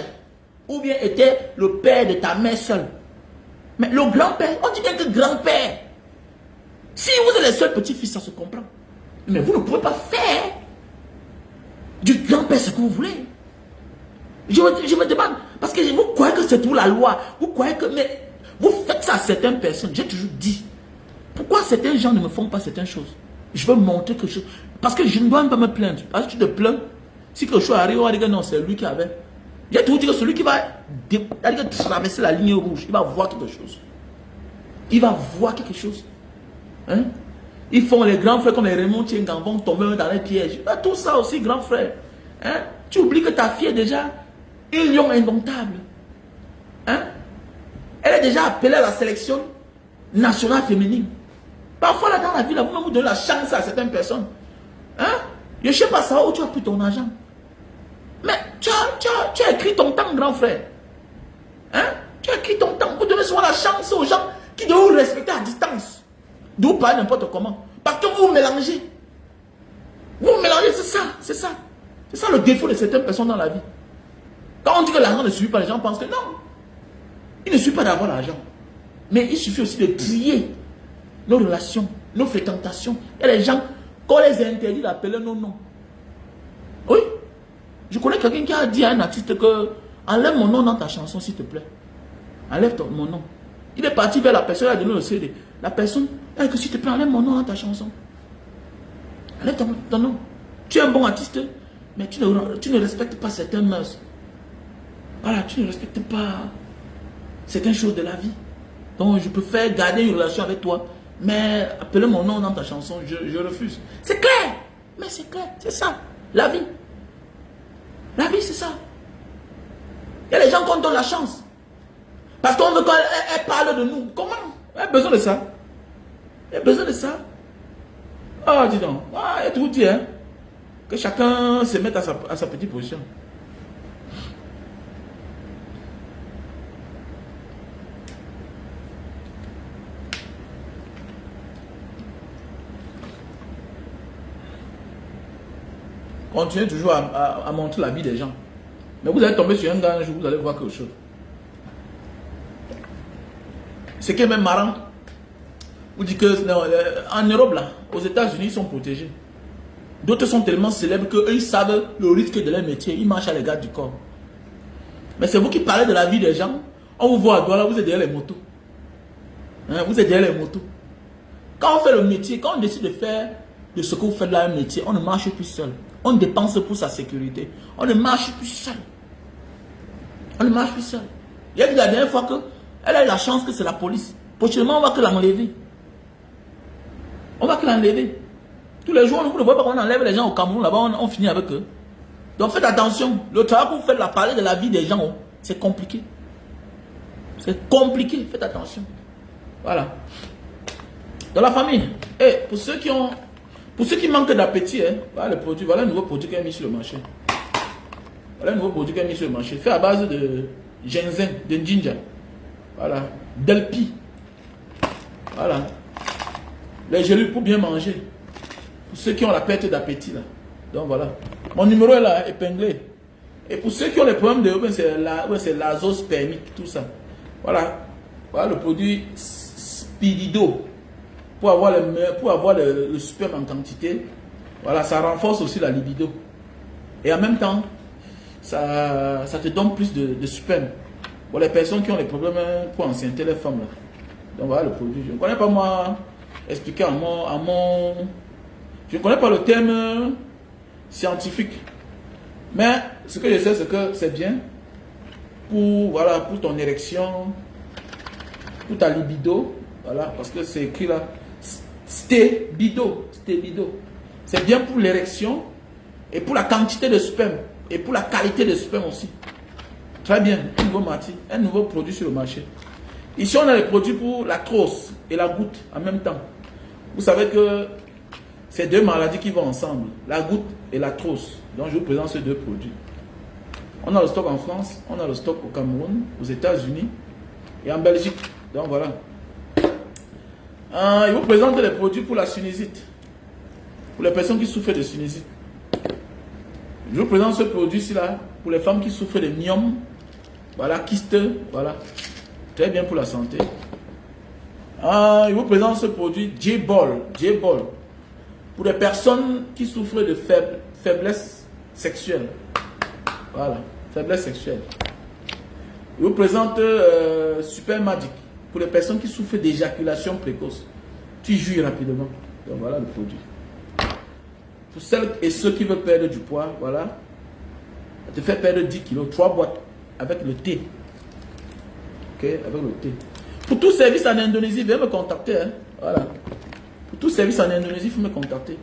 Ou bien était le père de ta mère seule? Mais le grand-père, on dit bien que grand-père. Si vous êtes les seuls petits-fils, ça se comprend. Mais vous ne pouvez pas faire du grand-père ce que vous voulez. Je me demande, parce que vous croyez que c'est pour la loi. Vous croyez que, mais vous faites ça à certaines personnes. J'ai toujours dit, pourquoi certains gens ne me font pas certaines choses? Je veux montrer quelque chose. Parce que je ne dois même pas me plaindre. Parce que tu te plains, si quelque chose arrive, on va dire que non, c'est lui qui avait. J'ai toujours dit que celui qui va traverser la ligne rouge, il va voir quelque chose. Il va voir quelque chose. Hein? Ils font les grands frères comme les Raymond Tiengan vont tomber dans les pièges. Tout ça aussi, grand frère. Hein? Tu oublies que ta fille est déjà un lion indomptable. Hein? Elle est déjà appelée à la sélection nationale féminine. Parfois, là, dans la vie, là, vous donnez la chance à certaines personnes. Hein? Je ne sais pas ça où tu as pris ton argent. Mais tu as écrit ton temps, grand frère. Hein? Tu as écrit ton temps. Vous donnez souvent la chance aux gens qui doivent vous respecter à distance. D'où pas n'importe comment. Parce que vous mélangez. Vous mélangez, c'est ça. C'est ça. C'est ça le défaut de certaines personnes dans la vie. Quand on dit que l'argent ne suffit pas, les gens pensent que non. Il ne suffit pas d'avoir l'argent. Mais il suffit aussi de trier nos relations, nos fréquentations. Et les gens, qu'on les interdit d'appeler nos noms. Oui. Je connais quelqu'un qui a dit à un artiste que Enlève mon nom dans ta chanson, s'il te plaît. Enlève mon nom. Il est parti vers la personne, il a donné le CD. La personne, elle dit que s'il te plaît, enlève mon nom dans ta chanson. Enlève ton nom. Tu es un bon artiste, mais tu ne respectes pas certaines mœurs. Voilà, tu ne respectes pas certaines choses de la vie. Donc, je préfère garder une relation avec toi, mais appeler mon nom dans ta chanson, je refuse. C'est clair, mais c'est clair, c'est ça, la vie. La vie, c'est ça. Il y a les gens qui ont donné la chance. Parce qu'on veut qu'elle parle de nous. Comment? Elle a besoin de ça. Elle a besoin de ça. Ah, dis donc. Ah, il y a tout dit, hein. Que chacun se mette à sa petite position. Continuez toujours à montrer la vie des gens. Mais vous allez tomber sur un gars un jour, vous allez voir quelque chose. Ce qui est même marrant, vous dites que en Europe, là, aux États-Unis, ils sont protégés. D'autres sont tellement célèbres qu'eux, ils savent le risque de leur métier. Ils marchent à l'égard du corps. Mais c'est vous qui parlez de la vie des gens. On vous voit à Douala, vous êtes derrière les motos. Hein, vous êtes derrière les motos. Quand on fait le métier, quand on décide de faire de ce que vous faites là un métier, on ne marche plus seul. On dépense pour sa sécurité. On ne marche plus seul. On ne marche plus seul. Il y a eu la dernière fois qu'elle a eu la chance que c'est la police. Prochainement, on va que l'enlever. On va que l'enlever. Tous les jours, vous ne voyez pas qu'on enlève les gens au Cameroun, là-bas, on finit avec eux. Donc faites attention. Le travail que vous faites, la parler de la vie des gens, c'est compliqué. C'est compliqué. Faites attention. Voilà. Dans la famille, pour ceux qui manquent d'appétit, voilà le produit, voilà un nouveau produit qui est mis sur le marché. Voilà un nouveau produit qui est mis sur le marché. Fait à base de ginseng, de ginger. Voilà. Delpi. Voilà. Les gélules pour bien manger. Pour ceux qui ont la perte d'appétit là. Donc voilà. Mon numéro est là, épinglé. Et pour ceux qui ont les problèmes de c'est l'azospermique, tout ça. Voilà. Voilà le produit Speedido. Pour avoir le sperme en quantité. Voilà, ça renforce aussi la libido. Et en même temps, ça te donne plus de sperme. Pour les personnes qui ont des problèmes pour enceinter les femmes là. Donc voilà le produit. Je ne connais pas moi expliquer je ne connais pas le terme scientifique. Mais ce que je sais, c'est que c'est bien pour ton érection, pour ta libido. Voilà, parce que c'est écrit là. Stébido. C'est bien pour l'érection et pour la quantité de sperme et pour la qualité de sperme aussi. Très bien, un nouveau produit sur le marché. Ici, on a les produits pour la trousse et la goutte en même temps. Vous savez que c'est deux maladies qui vont ensemble, la goutte et la trousse. Donc, je vous présente ces deux produits. On a le stock en France, on a le stock au Cameroun, aux États-Unis et en Belgique. Donc, voilà. Je vous présente les produits pour la sinusite. Pour les personnes qui souffrent de sinusite. Je vous présente ce produit-ci là pour les femmes qui souffrent de myomes. Voilà, kyste. Voilà. Très bien pour la santé. Je vous présente ce produit J-Ball. Pour les personnes qui souffrent de faiblesse sexuelle. Voilà, faiblesse sexuelle. Je vous présente Super Magic. Pour les personnes qui souffrent d'éjaculation précoce. Tu jouis rapidement. Donc voilà le produit. Pour celles et ceux qui veulent perdre du poids, voilà. Ça te fait perdre 10 kilos, 3 boîtes avec le thé. Ok, avec le thé. Pour tout service en Indonésie, veuillez me contacter. Hein. Voilà. Pour tout service en Indonésie, il faut me contacter.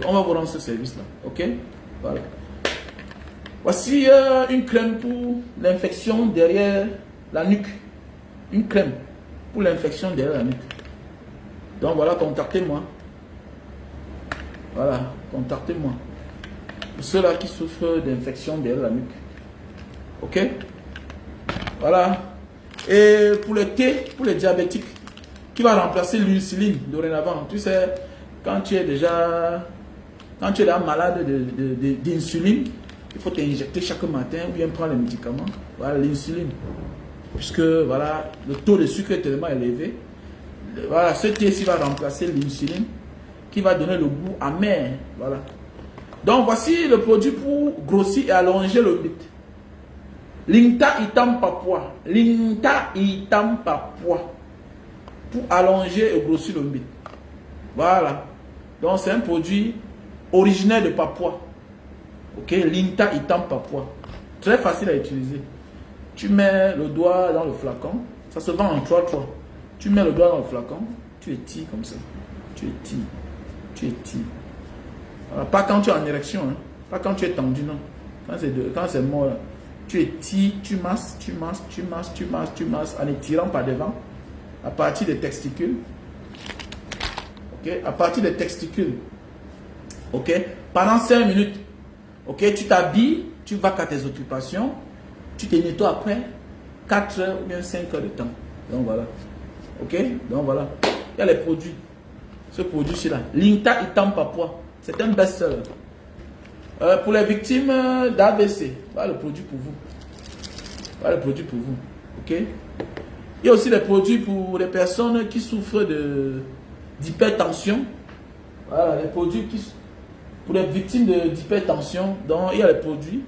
On va vous rendre ce service-là. Ok? Voilà. Voici une crème pour l'infection derrière la nuque. Une crème pour l'infection derrière la nuque. Donc voilà, contactez-moi. Voilà, contactez-moi. Pour ceux-là qui souffrent d'infection derrière la nuque. Ok? Voilà. Et pour le thé, pour les diabétiques, qui va remplacer l'insuline dorénavant. Tu sais, quand tu es déjà malade d'insuline, il faut t'injecter chaque matin ou bien prendre les médicaments. Voilà, l'insuline. Puisque voilà, le taux de sucre est tellement élevé. Voilà, ce thé-ci va remplacer l'insuline qui va donner le goût amer. Voilà. Donc voici le produit pour grossir et allonger le bit. Linta Itam Papua. Linta Itam Papua. Pour allonger et grossir le mbit. Voilà. Donc c'est un produit originaire de Papua. Ok, Linta Itam Papua. Très facile à utiliser. Tu mets le doigt dans le flacon. Ça se vend en 3-3. Tu mets le doigt dans le flacon. Tu étires comme ça. Tu étires. Tu étires. Voilà. Pas quand tu es en érection. Hein. Pas quand tu es tendu, non. Quand c'est mort, là. Tu étires, tu masses, tu masses, tu masses, tu masses, tu masses, en étirant par devant. À partir des testicules. Ok. À partir des testicules. Ok. Pendant 5 minutes. Ok. Tu t'habilles. Tu vas à tes occupations. Tu te nettoies après 4 heures ou bien 5 heures de temps. Donc voilà. Ok. Donc voilà. Il y a les produits. Ce produit-ci là. Linta Itam Papua. C'est un best-seller. Pour les victimes d'AVC. Voilà le produit pour vous. Voilà le produit pour vous. Ok. Il y a aussi les produits pour les personnes qui souffrent d'hypertension. Voilà les produits pour les victimes d'hypertension. Donc il y a les produits.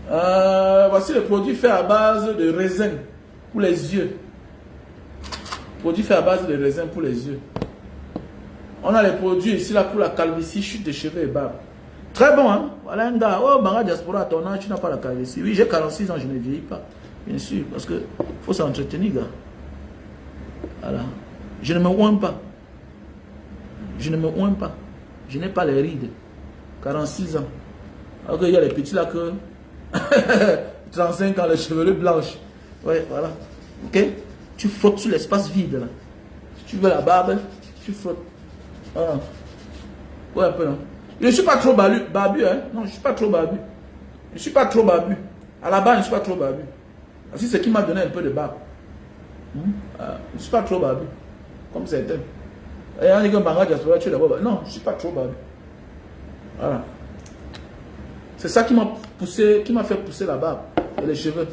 Voici le produit fait à base de raisin pour les yeux. Produit fait à base de raisin pour les yeux. On a les produits ici là pour la calvitie, chute de cheveux et barbe. Très bon, hein? Voilà un gars. Oh, Banga Diaspora, à ton âge, tu n'as pas la calvitie. Oui, j'ai 46 ans, je ne vieillis pas. Bien sûr, parce que faut s'entretenir, gars. Voilà. Je ne me oins pas. Je ne me oins pas. Je n'ai pas les rides. 46 ans. Alors qu'il y a les petits là que 35 ans, les cheveux blanches. Ouais, voilà. Ok? Tu frottes sur l'espace vide là. Si tu veux la barbe, tu frottes. Voilà. Ouais, un peu là. Je ne suis pas trop barbu, hein. Non, je ne suis pas trop barbu. Je ne suis pas trop barbu. À la base, je ne suis pas trop barbu. C'est ce qui m'a donné un peu de barbe. Je ne suis pas trop barbu. Comme certains. Et on dit que Banga Diaspora, tu es d'abord. Non, je ne suis pas trop barbu. Voilà. C'est ça qui m'a poussé, qui m'a fait pousser la barbe et les cheveux.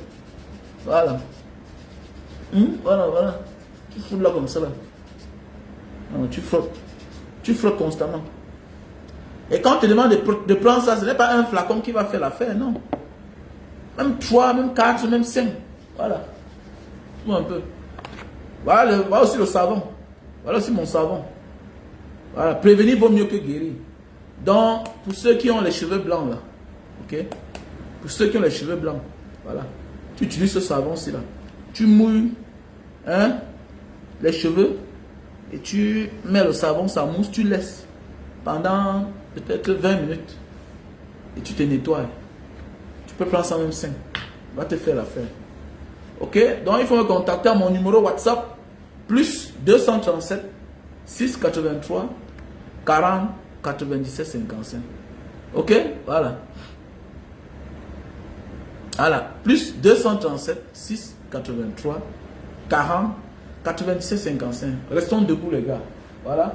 Voilà. Voilà, voilà. Tu fous là comme ça là. Non, tu frottes. Tu frottes constamment. Et quand on te demande de prendre ça, ce n'est pas un flacon qui va faire l'affaire, non. Même 3, même 4, même 5. Voilà. Un peu. Voilà, voilà aussi le savon. Voilà aussi mon savon. Voilà. Prévenir vaut mieux que guérir. Donc, pour ceux qui ont les cheveux blancs là. Ok. Pour ceux qui ont les cheveux blancs. Voilà. Tu utilises ce savon-ci là. Tu mouilles les cheveux. Et tu mets le savon, ça mousse, tu laisses. Pendant peut-être 20 minutes. Et tu te nettoies. Tu peux prendre ça même 5. Va te faire l'affaire. Ok. Donc il faut me contacter à mon numéro WhatsApp. Plus 237 683 40 97 55. Ok. Voilà. Voilà. Plus 237 683 40 97 55. Restons debout les gars. Voilà.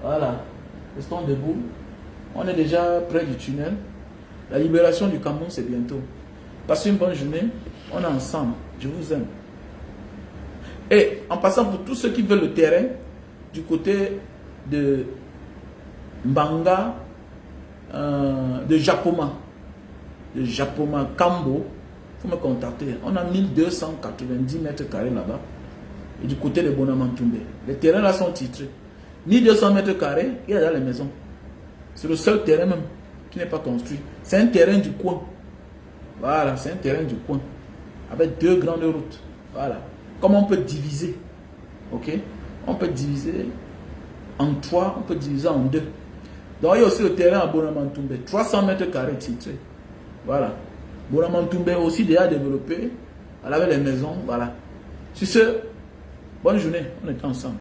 Voilà. Restons debout. On est déjà près du tunnel. La libération du Cameroun, c'est bientôt. Passez une bonne journée. On est ensemble. Je vous aime. Et en passant pour tous ceux qui veulent le terrain du côté de Mbanga, de Japoma, Kambo, il faut me contacter. On a 1290 mètres carrés là-bas. Et du côté de Bonamantumbe. Les terrains là sont titrés. 1200 mètres carrés, il y a dans les maisons. C'est le seul terrain même qui n'est pas construit. C'est un terrain du coin. Voilà, c'est un terrain du coin. Avec 2 grandes routes. Voilà. Comment on peut diviser? Ok? On peut diviser en 3, on peut diviser en 2. Donc il y a aussi le terrain à Bonamantumbe. 300 mètres carrés titrés. Voilà. Bonamantumbe aussi déjà développé. Elle avait les maisons. Voilà. Sur ce, bonne journée. On est ensemble.